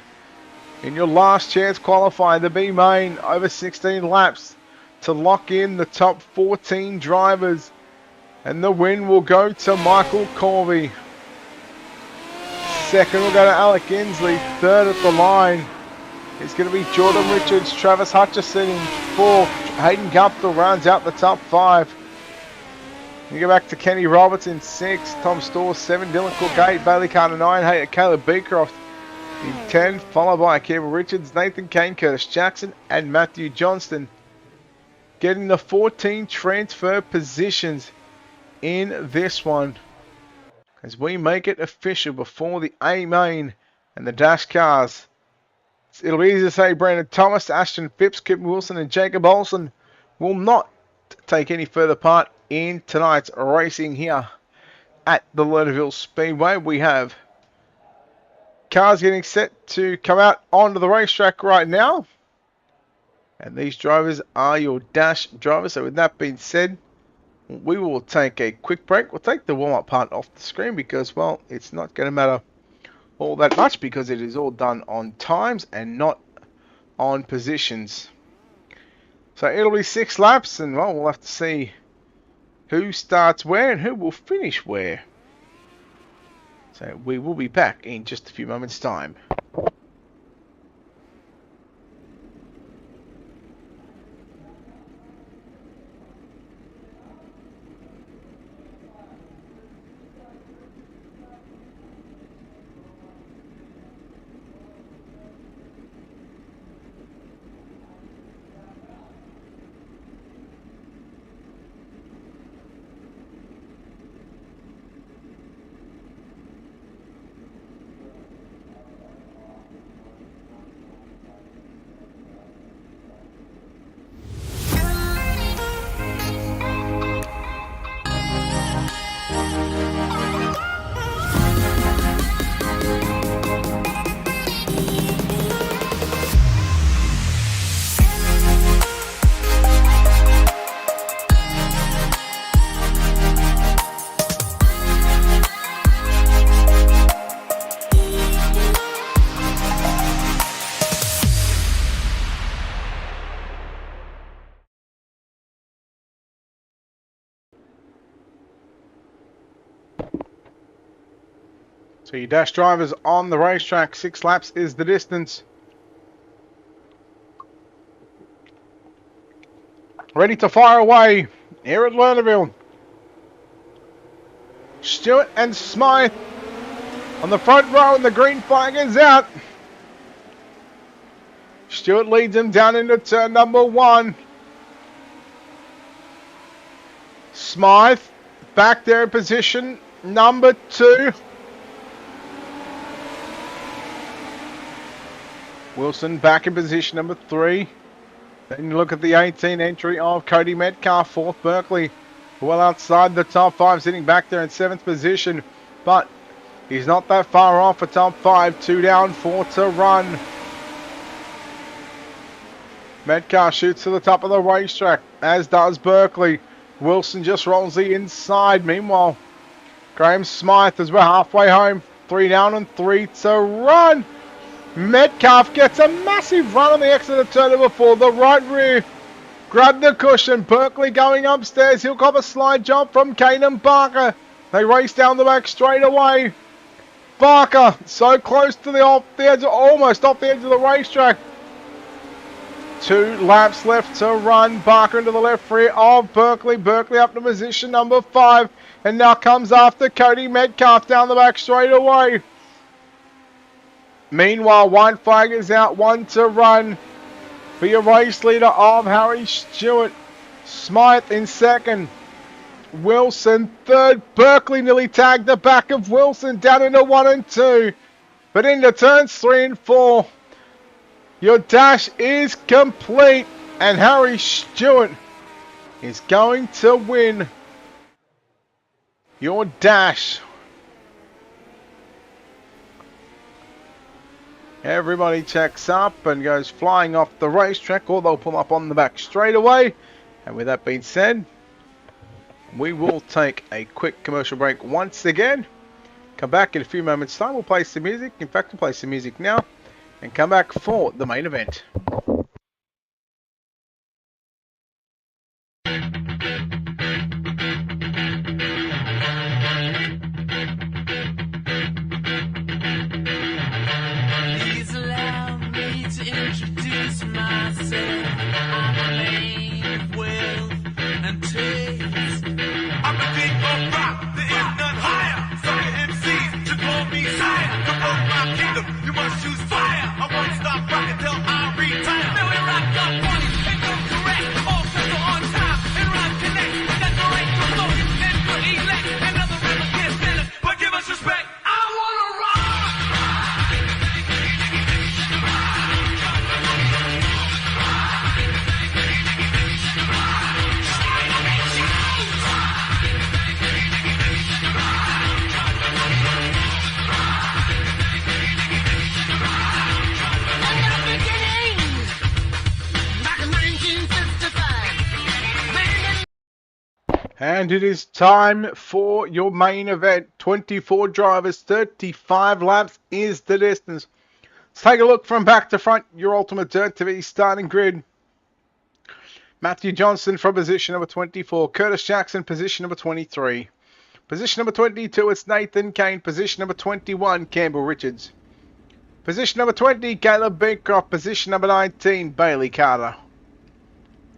In your last chance qualifier, the B main over 16 laps to lock in the top 14 drivers. And the win will go to Michael Corby. Second will go to Alec Inslee. Third at the line is going to be Jordan Richards, Travis Hutchison in 4th. Hayden Gupta rounds out the top 5. You go back to Kenny Roberts in 6th. Tom Storr 7. Dylan Cook 8. Bailey Carter 9. Caleb Beecroft in 10th. Followed by Kevin Richards, Nathan Kane, Curtis Jackson, and Matthew Johnston. Getting the 14 transfer positions in this one. As we make it official before the A main and the dash cars. It'll be easy to say Brandon Thomas, Ashton Phipps, Kip Wilson and Jacob Olsen will not take any further part in tonight's racing here at the Lernerville Speedway. We have cars getting set to come out onto the racetrack right now. And these drivers are your dash drivers. So with that being said, we will take a quick break. We'll take the warm-up part off the screen because, well, it's not going to matter all that much because it is all done on times and not on positions. So it'll be 6 laps and, well, we'll have to see who starts where and who will finish where. So we will be back in just a few moments' time. So your dash drivers on the racetrack, 6 laps is the distance. Ready to fire away here at Lernerville. Stewart and Smythe on the front row, and the green flag is out. Stewart leads him down into turn number 1. Smythe back there in position number 2. Wilson back in position number 3. Then you look at the 18 entry of Cody Metcalf, 4th Berkeley. Well outside the top 5, sitting back there in 7th position. But he's not that far off for top 5. 2 down, 4 to run. Metcalf shoots to the top of the racetrack, as does Berkeley. Wilson just rolls the inside. Meanwhile, Graham Smythe, as we're halfway home, 3 down and 3 to run. Metcalf gets a massive run on the exit of turn number 4. The right rear grabbed the cushion. Berkeley going upstairs. He'll cop a slide jump from Caden Barker. They race down the back straight away. Barker so close to the edge, almost off the edge of the racetrack. 2 laps left to run. Barker into the left rear of Berkeley. Berkeley up to position number 5. And now comes after Cody Metcalf down the back straight away. Meanwhile, 1 flag is out, 1 to run for your race leader of Harry Stewart. Smythe in 2nd. Wilson 3rd. Berkeley nearly tagged the back of Wilson down into 1 and 2. But into turns 3 and 4. Your dash is complete, and Harry Stewart is going to win your dash. Everybody checks up and goes flying off the racetrack, or they'll pull up on the back straight away. And with that being said, we will take a quick commercial break once again. Come back in a few moments' time. We'll play some music. In fact, we'll play some music now. And come back for the main event. Please allow me to introduce myself. I'm a man of wealth and taste. I'm the king of rock, there is none higher. Some MCs should call me sire. To promote my kingdom, you must choose fire. I won't stop rocking till I retire. Now we rock the party and go correct. All sets are on time and rhyme connect. That's the right to flow and good elect. And other rappers can't stand us, but give us respect. I wanna rock. And it is time for your main event. 24 drivers, 35 laps is the distance. Let's take a look from back to front. Your Ultimate Dirt TV starting grid. Matthew Johnson from position number 24. Curtis Jackson, position number 23. Position number 22, it's Nathan Kane. Position number 21, Campbell Richards. Position number 20, Caleb Beecroft. Position number 19, Bailey Carter.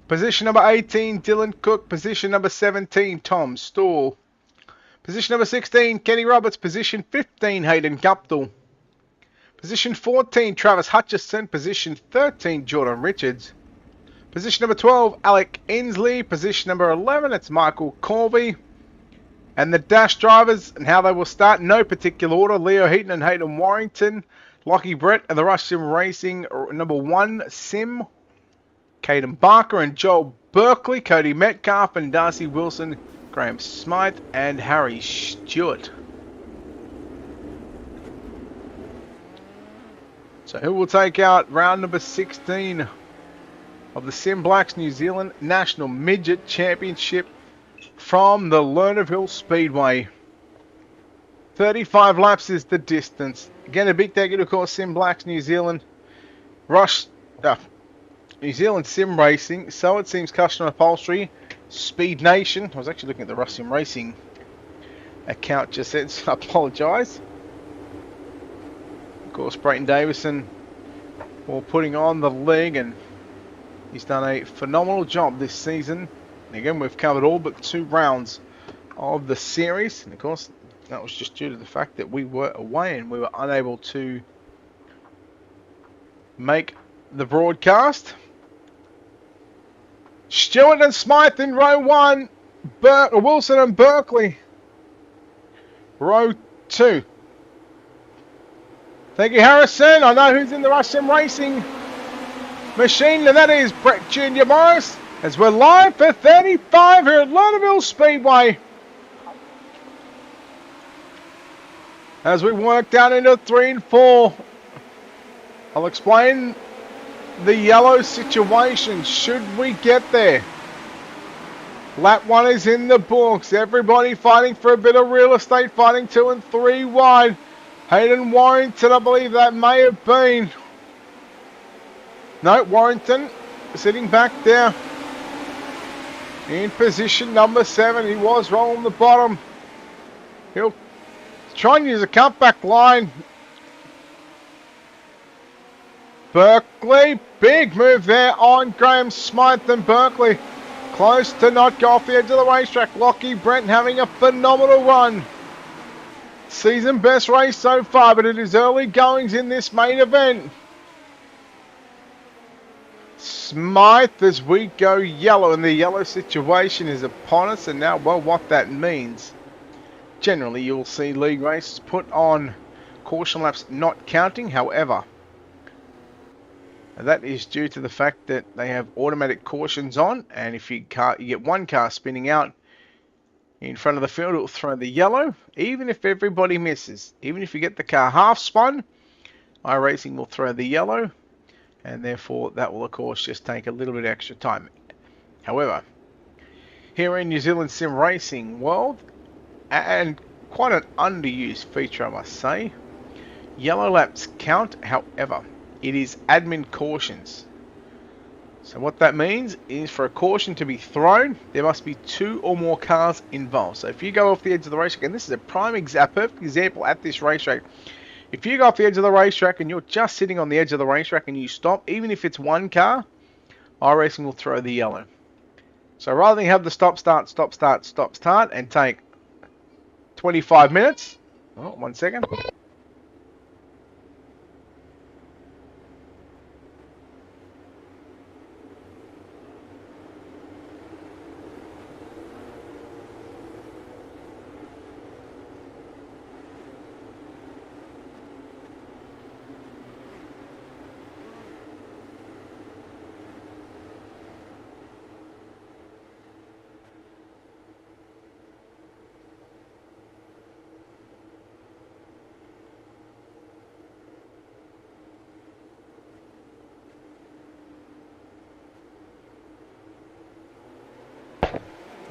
Position number 18, Dylan Cook. Position number 17, Tom Stawell. Position number 16, Kenny Roberts. Position 15, Hayden Guptill. Position 14, Travis Hutchison. Position 13, Jordan Richards. Position number 12, Alec Inslee. Position number 11, it's Michael Corby. And the dash drivers and how they will start, no particular order. Leo Heaton and Hayden Warrington. Lockie Brett and the Rush Sim Racing number 1 Sim. Caden Barker and Joel Berkeley, Cody Metcalf and Darcy Wilson, Graham Smythe and Harry Stewart. So who will take out round number 16 of the SimBlacks New Zealand National Midget Championship from the Lernerville Speedway? 35 laps is the distance. Again, a big thank you to, of course, SimBlacks New Zealand, New Zealand Sim Racing, So It Seems Custom Upholstery, Speed Nation. I was actually looking at the Rush Sim Racing account just then, so I apologise. Of course, Brayton Davison for putting on the leg, and he's done a phenomenal job this season. And again, we've covered all but 2 rounds of the series. And of course, That was just due to the fact that we were away and we were unable to make the broadcast. Stewart and Smythe in row 1. Wilson and Berkeley, row 2. Thank you, Harrison. I know who's in the Rush Sim Racing machine, and that is Brett Jr. Morris, as we're live for 35 here at Lernerville Speedway. As we work down into 3 and 4, I'll explain the yellow situation should we get there. Lap 1 is in the books. Everybody fighting for a bit of real estate, fighting 2 and 3 wide. Hayden Warrington, I believe that may have been. No, Warrington sitting back there in position number 7. He was rolling the bottom. He'll try and use a cutback line. Berkeley, big move there on Graham Smythe and Berkeley. Close to not go off the edge of the racetrack. Lockie Brent having a phenomenal run. Season best race so far, but it is early goings in this main event. Smythe as we go yellow, and the yellow situation is upon us. And now, well, what that means, generally you'll see league races put on caution laps not counting. However, that is due to the fact that they have automatic cautions on, and if you get one car spinning out in front of the field, it will throw the yellow, even if everybody misses. Even if you get the car half spun, iRacing will throw the yellow, and therefore that will of course just take a little bit extra time. However, here in New Zealand sim racing world, and quite an underused feature I must say, yellow laps count. However, it is admin cautions. So what that means is for a caution to be thrown, there must be 2 or more cars involved. So if you go off the edge of the racetrack, and this is a perfect example at this racetrack. If you go off the edge of the racetrack and you're just sitting on the edge of the racetrack and you stop, even if it's one car, iRacing will throw the yellow. So rather than have the stop, start, and take 25 minutes, oh, 1 second.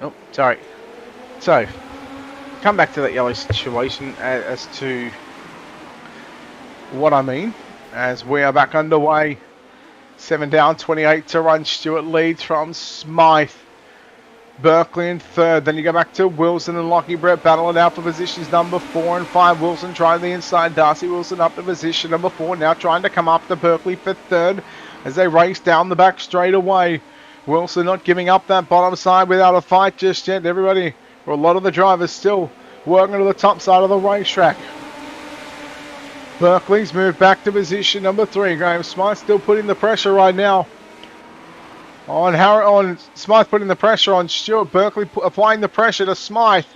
Oh, sorry. So, come back to that yellow situation as to what I mean. As we are back underway. 7 down, 28 to run. Stewart leads from Smythe. Berkeley in 3rd. Then you go back to Wilson and Lockie Brett battling out for positions number 4 and 5. Wilson trying the inside. Darcy Wilson up to position number 4. Now trying to come up to Berkeley for 3rd as they race down the back straight away. Wilson not giving up that bottom side without a fight just yet. Everybody, or a lot of the drivers, still working to the top side of the racetrack. Berkeley's moved back to position number 3. Graham Smythe still putting the pressure right now on Smythe, putting the pressure on Stewart. Berkeley applying the pressure to Smythe.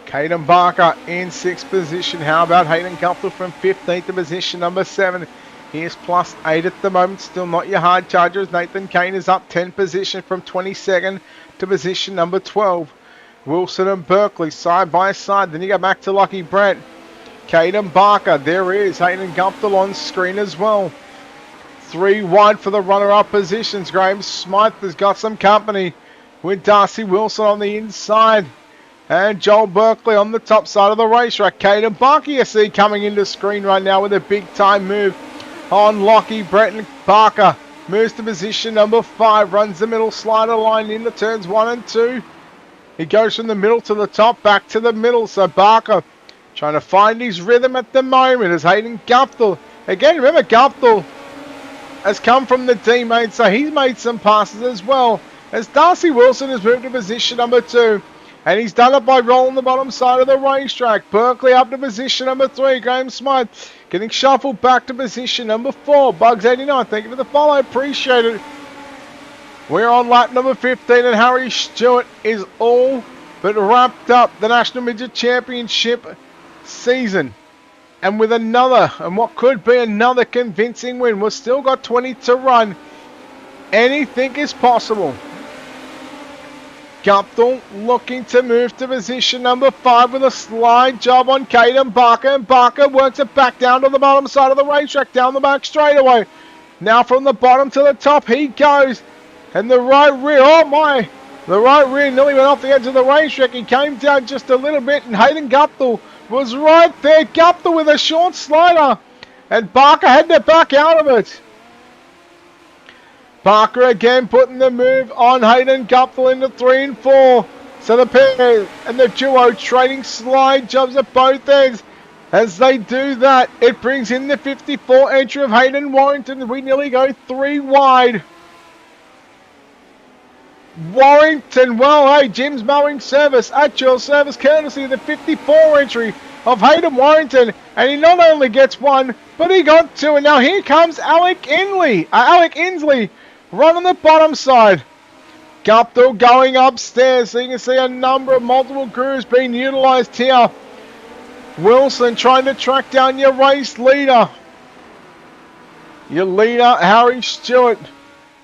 Caden Barker in 6th position. How about Hayden Guptill from 15th to position number 7? Here's plus 8 at the moment. Still not your hard chargers. Nathan Kane is up 10 position from 22nd to position number 12. Wilson and Berkeley side by side. Then you go back to Lockie Brent. Caden Barker. There is Hayden Guptill on screen as well. 3 wide for the runner-up positions. Graham Smythe has got some company with Darcy Wilson on the inside. And Joel Berkeley on the top side of the racetrack. Caden Barker, you see, coming into screen right now with a big-time move on Lockie Brett. Barker moves to position number 5, runs the middle slider line into turns 1 and 2. He goes from the middle to the top, back to the middle. So Barker trying to find his rhythm at the moment as Hayden Guptill. Again, remember Guptill has come from the D-main, so he's made some passes as well. As Darcy Wilson has moved to position number 2. And he's done it by rolling the bottom side of the racetrack. Berkeley up to position number 3. Graham Smythe getting shuffled back to position number 4. Bugs89, thank you for the follow. Appreciate it. We're on lap number 15 and Harry Stewart is all but wrapped up the National Midget Championship season. And with another, and what could be another convincing win. We've still got 20 to run. Anything is possible. Guptill looking to move to position number 5 with a slide job on Caden Barker. And Barker works it back down to the bottom side of the racetrack, down the back straightaway. Now from the bottom to the top he goes. And the right rear, oh my, the right rear nearly went off the edge of the racetrack. He came down just a little bit and Hayden Guptill was right there. Guptill with a short slider. And Barker had to back out of it. Barker again putting the move on Hayden Guptill into 3 and 4. So the pair and the duo trading slide jobs at both ends. As they do that, it brings in the 54 entry of Hayden Warrington. We nearly go 3 wide. Warrington, well, hey, Jim's mowing service at your service, courtesy of the 54 entry of Hayden Warrington. And he not only gets 1, but he got 2. And now here comes Alec Inslee. Right on the bottom side. Guptill going upstairs. So you can see a number of multiple crews being utilised here. Wilson trying to track down your race leader. Your leader, Harry Stewart,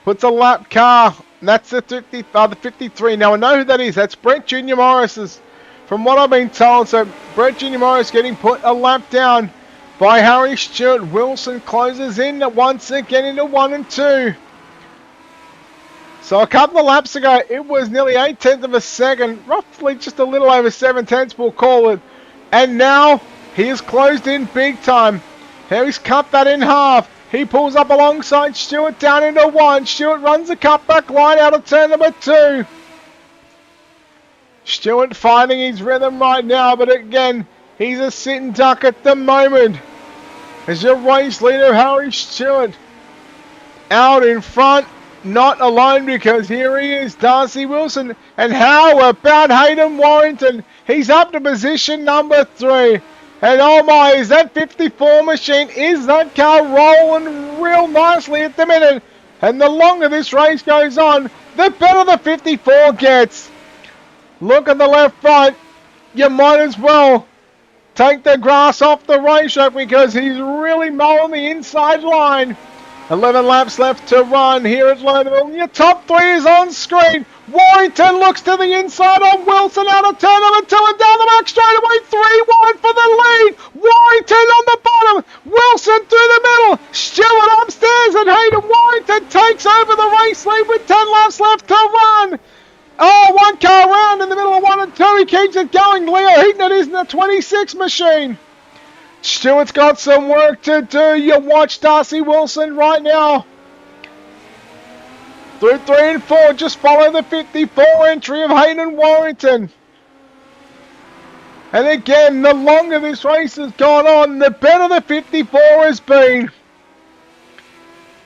puts a lap car. And that's the 53. Now I know who that is. That's Brett Jr. Morris's. From what I've been told. So Brett Jr. Morris getting put a lap down by Harry Stewart. Wilson closes in once again into 1 and 2. So a couple of laps ago, it was nearly 8/10 of a second, roughly just a little over 7/10, we'll call it. And now he is closed in big time. Harry's cut that in half. He pulls up alongside Stewart down into 1. Stewart runs the cutback line out of turn number 2. Stewart finding his rhythm right now, but again, he's a sitting duck at the moment. As your race leader, Harry Stewart, out in front. Not alone, because here he is, Darcy Wilson. And how about Hayden Warrington? He's up to position number 3. And oh my, is that 54 machine, is that car rolling real nicely at the minute. And the longer this race goes on, the better the 54 gets. Look at the left front. You might as well take the grass off the racetrack, because he's really mowing the inside line. 11 laps left to run here at Lernerville. Your top 3 is on screen. Warrington looks to the inside on Wilson out of turn number 2 and down the back straightaway. 3 wide for the lead. Warrington on the bottom. Wilson through the middle. Stewart upstairs, and Hayden Warrington takes over the race lead with 10 laps left to run. Oh, 1 car round in the middle of 1 and 2. He keeps it going. Leo Heaton, it is in the 26 machine. Stewart's got some work to do. You watch Darcy Wilson right now. Through 3 and 4, just follow the 54 entry of Hayden Warrington. And again, the longer this race has gone on, the better the 54 has been.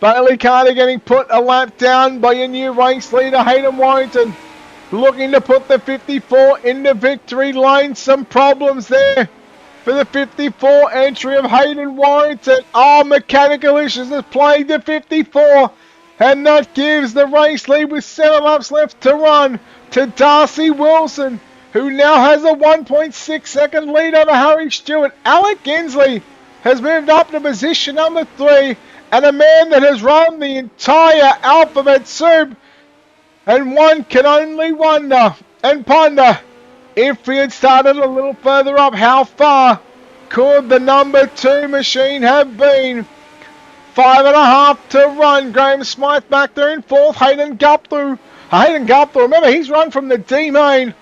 Bailey Carter getting put a lap down by your new race leader, Hayden Warrington. Looking to put the 54 into victory lane. Some problems there for the 54 entry of Hayden Warrington. Oh, mechanical issues has plagued the 54. And that gives the race lead with 7 laps left to run to Darcy Wilson, who now has a 1.6 second lead over Harry Stewart. Alec Inslee has moved up to position number 3. And a man that has run the entire alphabet soup. And one can only wonder and ponder, if he had started a little further up, how far could the number 2 machine have been? 5.5 to run. Graham Smythe back there in 4th. Hayden Guptill, remember, he's run from the D main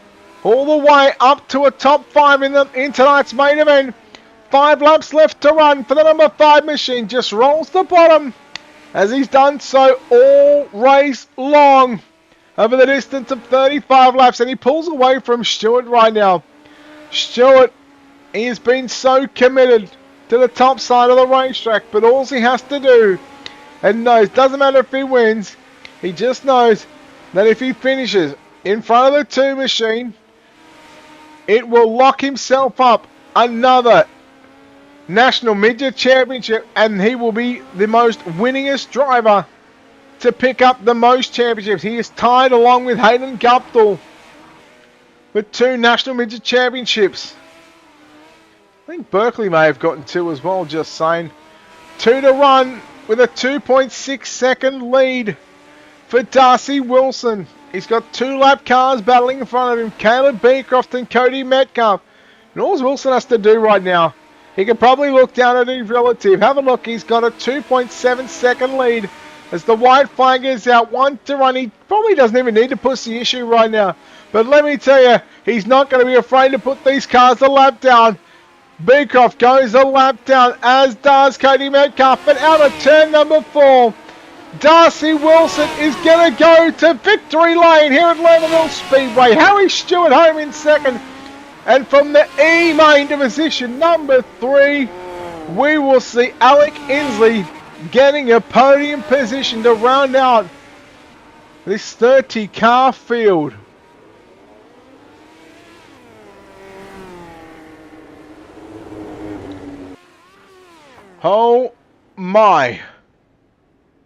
all the way up to a top 5 in tonight's main event. 5 laps left to run for the number 5 machine. Just rolls the bottom, as he's done so all race long, over the distance of 35 laps, and he pulls away from Stewart right now. Stewart, he has been so committed to the top side of the racetrack, but all he has to do, and knows, doesn't matter if he wins, he just knows that if he finishes in front of the 2 machine, it will lock himself up another National Midget Championship, and he will be the most winningest driver to pick up the most championships. He is tied along with Hayden Guptill with 2 National Midget Championships. I think Berkeley may have gotten 2 as well, just saying. 2 to run with a 2.6 second lead for Darcy Wilson. He's got 2 lap cars battling in front of him, Caleb Beecroft and Cody Metcalf. And all Wilson has to do right now, he can probably look down at his relative. Have a look, he's got a 2.7 second lead as the white flag is out. 1 to run. He probably doesn't even need to push the issue right now. But let me tell you, he's not going to be afraid to put these cars a lap down. Beecroft goes a lap down, as does Cody Metcalf. But out of turn number 4, Darcy Wilson is going to go to victory lane here at Lernerville Speedway. Harry Stewart home in second. And from the E main to position number 3, we will see Alec Inslee getting a podium position to round out this 30 car field. Oh my,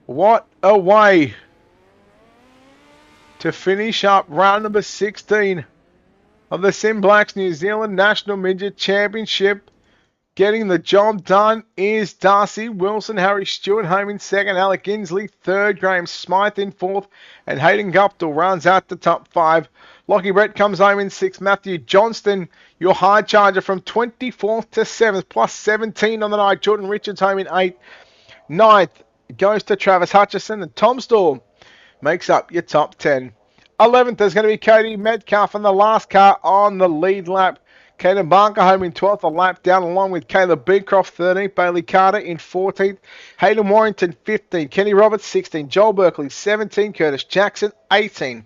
what a way to finish up round number 16 of the SimBlacks New Zealand National Midget Championship. Getting the job done is Darcy Wilson, Harry Stewart home in second, Alec Inslee third, Graham Smythe in fourth, and Hayden Guptill rounds out the top 5. Lockie Brett comes home in 6th. Matthew Johnston, your hard charger, from 24th to 7th, plus 17 on the night. Jordan Richards home in 8th. 9th goes to Travis Hutchison, and Tom Storm makes up your top 10. 11th is going to be Cody Metcalf, and the last car on the lead lap. Caden Barker home in 12th, a lap down, along with Caleb Beecroft 13th, Bailey Carter in 14th, Hayden Warrington 15th, Kenny Roberts 16th, Joel Berkeley 17th, Curtis Jackson 18th,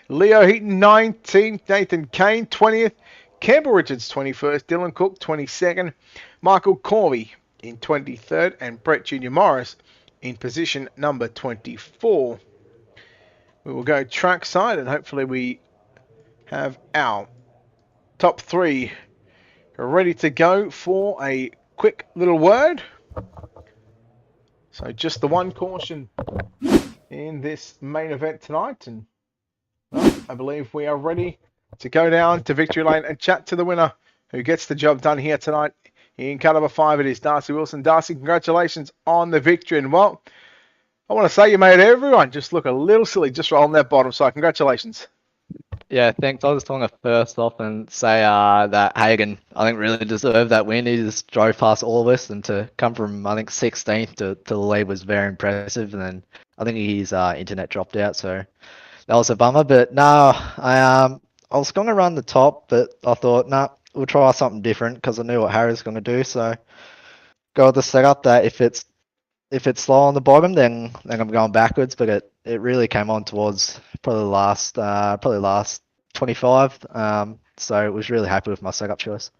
Leo Heaton 19th, Nathan Kane 20th, Campbell Richards 21st, Dylan Cook 22nd, Michael Corby in 23rd, and Brett Junior Morris in position number 24. We will go trackside, and hopefully we have our top 3 ready to go for a quick little word. So just the one caution in this main event tonight, and well, I believe we are ready to go down to victory lane and chat to the winner who gets the job done here tonight. In car number 5, it is Darcy Wilson. Darcy, congratulations on the victory, and well, I want to say you made everyone just look a little silly just rolling that bottom, so congratulations. Yeah, thanks. I just want to first off and say that Hagen, I think, really deserved that win. He just drove past all of us, and to come from, I think, 16th to the lead was very impressive. And then I think his internet dropped out, so that was a bummer. But no, I was going to run the top, but I thought, nah, we'll try something different because I knew what Harry was going to do. So go with the setup that if it's slow on the bottom, then I'm going backwards. But it really came on towards probably last 25. So I was really happy with my setup choice.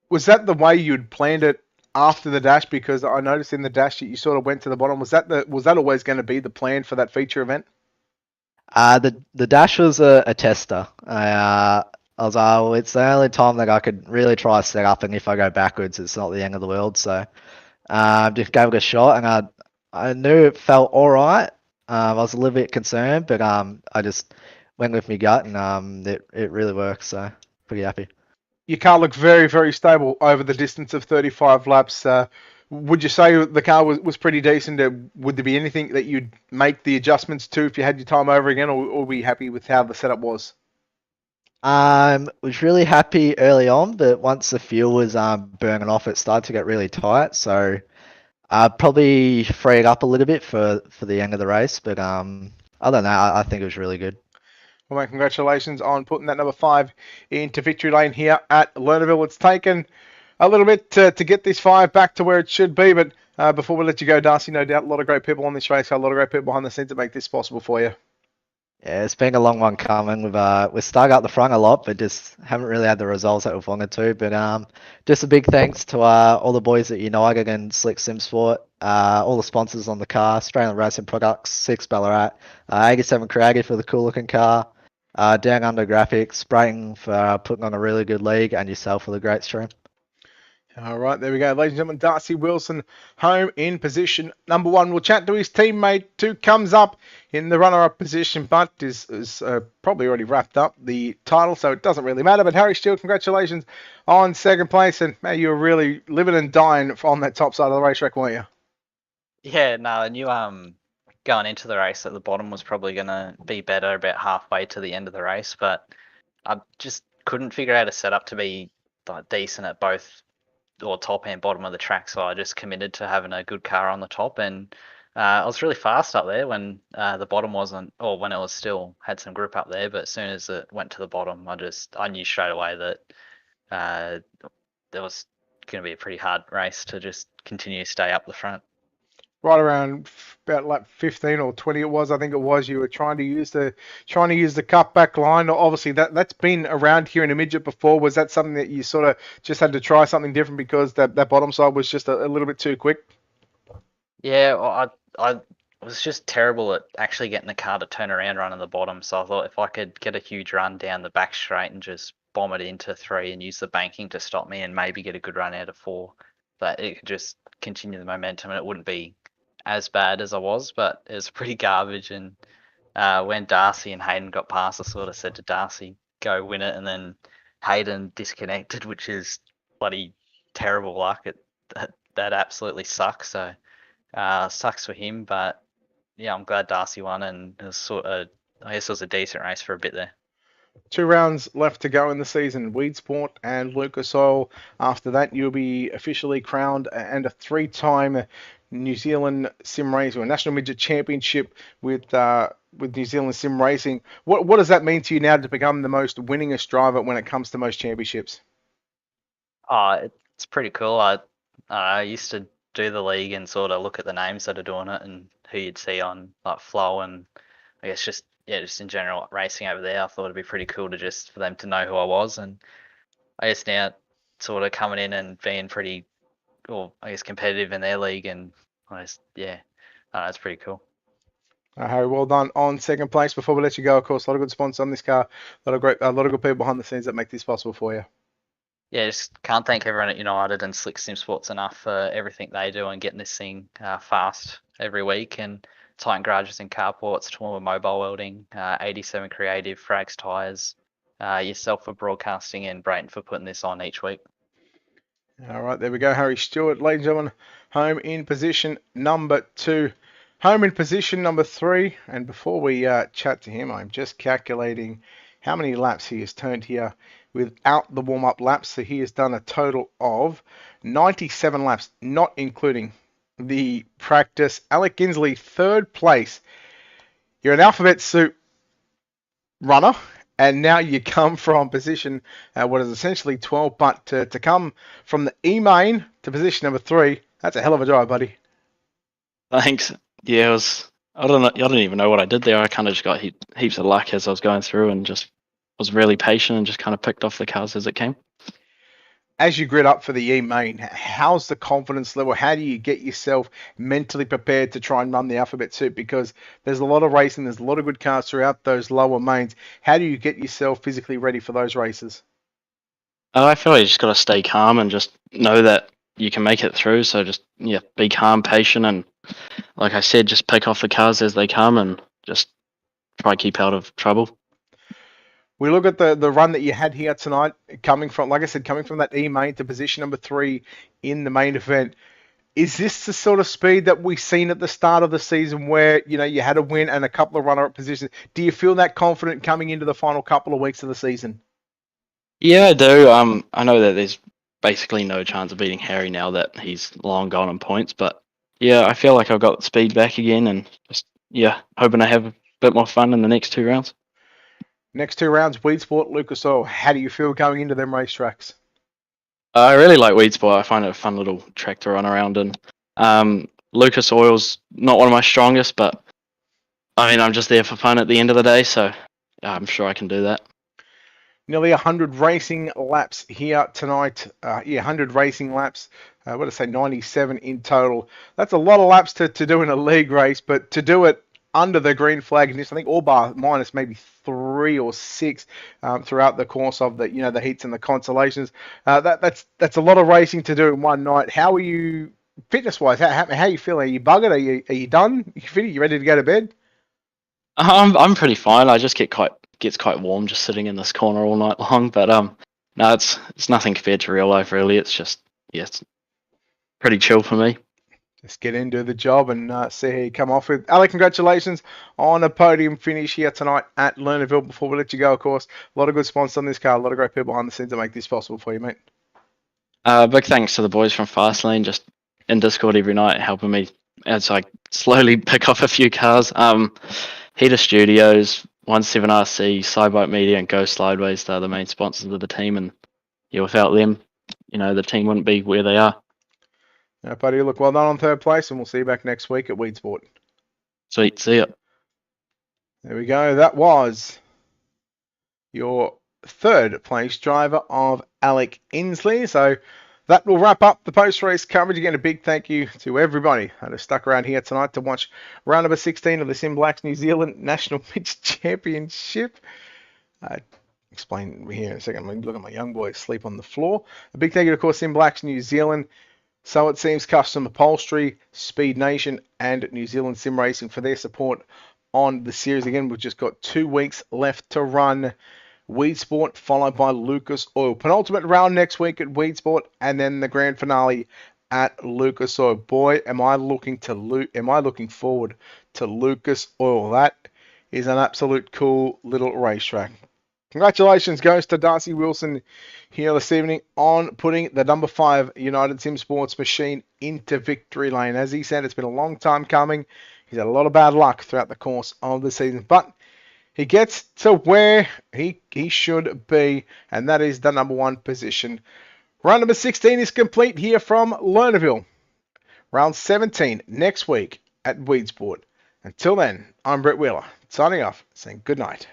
Was that the way you'd planned it after the dash? Because I noticed in the dash that you sort of went to the bottom. Was that always going to be the plan for that feature event? The dash was a tester. I was well, it's the only time that I could really try a setup, and if I go backwards, it's not the end of the world. So just gave it a shot, and I knew it felt all right. I was a little bit concerned, but I just went with my gut, and it really works. So pretty happy. Your car looked very, very stable over the distance of 35 laps. Would you say the car was pretty decent? Would there be anything that you'd make the adjustments to if you had your time over again, or were you happy with how the setup was? Was really happy early on, but once the fuel was burning off, it started to get really tight. So probably free it up a little bit for the end of the race. But I don't know. I think it was really good. Well, mate, congratulations on putting that number 5 into victory lane here at Lernerville. It's taken a little bit to get this 5 back to where it should be, but before we let you go, Darcy, no doubt a lot of great people on this race, a lot of great people behind the scenes to make this possible for you. Yeah, it's been a long one coming. We've started up the front a lot, but just haven't really had the results that we've wanted to. But just a big thanks to all the boys at United and Slick Sim Sport, all the sponsors on the car, Australian Racing Products, 6 Ballarat, 87 Craggy for the cool looking car, Down under graphics, Brayton for putting on a really good league, and yourself for the great stream. All right, there we go. Ladies and gentlemen, Darcy Wilson home in position number 1. We'll chat to his teammate who comes up in the runner-up position, but is probably already wrapped up the title, so it doesn't really matter. But Harry Stewart, congratulations on second place, and man, you were really living and dying on that top side of the racetrack, weren't you? Yeah, no, I knew going into the race at the bottom was probably gonna be better about halfway to the end of the race, but I just couldn't figure out a setup to be like decent at both or top and bottom of the track, so I just committed to having a good car on the top, and I was really fast up there when the bottom wasn't, or when it was still had some grip up there, but as soon as it went to the bottom, I knew straight away that there was going to be a pretty hard race to just continue to stay up the front. Right around about like 15 or 20 it was, I think it was, you were trying to use the cutback line. Obviously that's been around here in a midget before. Was that something that you sort of just had to try something different because that bottom side was just a little bit too quick? Yeah, well, I was just terrible at actually getting the car to turn around running the bottom, so I thought if I could get a huge run down the back straight and just bomb it into 3 and use the banking to stop me and maybe get a good run out of 4, that it could just continue the momentum and it wouldn't be as bad as I was, but it was pretty garbage. And when Darcy and Hayden got past, I sort of said to Darcy, go win it, and then Hayden disconnected, which is bloody terrible luck. That absolutely sucks. So sucks for him, but yeah, I'm glad Darcy won, and it was I guess it was a decent race for a bit there. 2 rounds left to go in the season. Weed Sport and Lucas Oil. After that, you'll be officially crowned and a 3-time New Zealand Sim Racing, or National Midget Championship with New Zealand Sim Racing. What does that mean to you now to become the most winningest driver when it comes to most championships? It's pretty cool. I used to do the league and sort of look at the names that are doing it and who you'd see on like Flow, and I guess just in general racing over there. I thought it'd be pretty cool to for them to know who I was, and I guess now sort of coming in and being pretty, or I guess competitive in their league, and it's pretty cool. Harry, well done on second place. Before we let you go, of course, a lot of good sponsors on this car, a lot of good people behind the scenes that make this possible for you. Yeah, just can't thank everyone at United and Slick Sim Sports enough for everything they do and getting this thing fast every week. And Titan Garages and Carports, Toowoomba Mobile Welding, 87 Creative, Frags Tyres, yourself for broadcasting, and Brayton for putting this on each week. All right, there we go. Harry Stewart, ladies and gentlemen, home in position number 2. Home in position number 3. And before we chat to him, I'm just calculating how many laps he has turned here without the warm-up laps. So he has done a total of 97 laps, not including the practice. Alec Ginsley, 3rd place. You're an alphabet soup runner, and now you come from position, what is essentially 12, but to come from the E-main to position number 3, that's a hell of a drive, buddy. Thanks. Yeah, I don't even know what I did there. I kind of just got heaps of luck as I was going through, and just was really patient and just kind of picked off the cars as it came. As you grid up for the E-main, how's the confidence level? How do you get yourself mentally prepared to try and run the alphabet soup? Because there's a lot of racing, there's a lot of good cars throughout those lower mains. How do you get yourself physically ready for those races? I feel like you just got to stay calm and just know that you can make it through. So just be calm, patient, and like I said, just pick off the cars as they come and just try to keep out of trouble. We look at the run that you had here tonight, coming from that E-main to position number 3 in the main event. Is this the sort of speed that we've seen at the start of the season where, you had a win and a couple of runner-up positions? Do you feel that confident coming into the final couple of weeks of the season? Yeah, I do. I know that there's basically no chance of beating Harry now that he's long gone in points, but yeah, I feel like I've got the speed back again, and just hoping I have a bit more fun in the next 2 rounds. Next 2 rounds, Weed Sport, Lucas Oil. How do you feel going into them racetracks? I really like Weed Sport. I find it a fun little track to run around in. Lucas Oil's not one of my strongest, but I mean, I'm just there for fun at the end of the day, so I'm sure I can do that. Nearly 100 racing laps here tonight. 100 racing laps. What did I say? 97 in total. That's a lot of laps to do in a league race, but to do it under the green flag, and I think all bar minus maybe 3 or 6 throughout the course of the the heats and the consolations. That's a lot of racing to do in one night. How are you fitness wise? How are you feeling? Are you buggered? Are you done? You fit? You ready to go to bed? I'm pretty fine. I just gets quite warm just sitting in this corner all night long. But no, it's nothing compared to real life really. It's just it's pretty chill for me. Just get into the job and see how you come off with. Alec, congratulations on a podium finish here tonight at Lernerville. Before we let you go, of course, a lot of good sponsors on this car, a lot of great people behind the scenes that make this possible for you, mate. Big thanks to the boys from Fastlane, just in Discord every night, helping me as I slowly pick off a few cars. Heater Studios, 17RC, Sidebike Media, and Go Slideways, they're the main sponsors of the team, and yeah, without them, the team wouldn't be where they are. No, buddy, look, well done on third place, and we'll see you back next week at Weed Sport. Sweet, see ya. There we go. That was your third place driver of Alec Inslee. So that will wrap up the post-race coverage. Again, a big thank you to everybody that has stuck around here tonight to watch round number 16 of the SimBlacks New Zealand National Midget Championship. Explain here in a second. Look at my young boy asleep on the floor. A big thank you to, of course, SimBlacks New Zealand, So It Seems Custom Upholstery, Speed Nation, and New Zealand Sim Racing for their support on the series. Again, we've just got 2 weeks left to run. Weed Sport followed by Lucas Oil. Penultimate round next week at Weed Sport, and then the grand finale at Lucas Oil. Boy, am I looking forward to Lucas Oil. That is an absolute cool little racetrack. Congratulations goes to Darcy Wilson here this evening on putting the number 5 United Sim Sports machine into victory lane. As he said, it's been a long time coming. He's had a lot of bad luck throughout the course of the season, but he gets to where he should be, and that is the number 1 position. Round number 16 is complete here from Lernerville. Round 17 next week at Weed Sport. Until then, I'm Brett Wheeler, signing off, saying good night.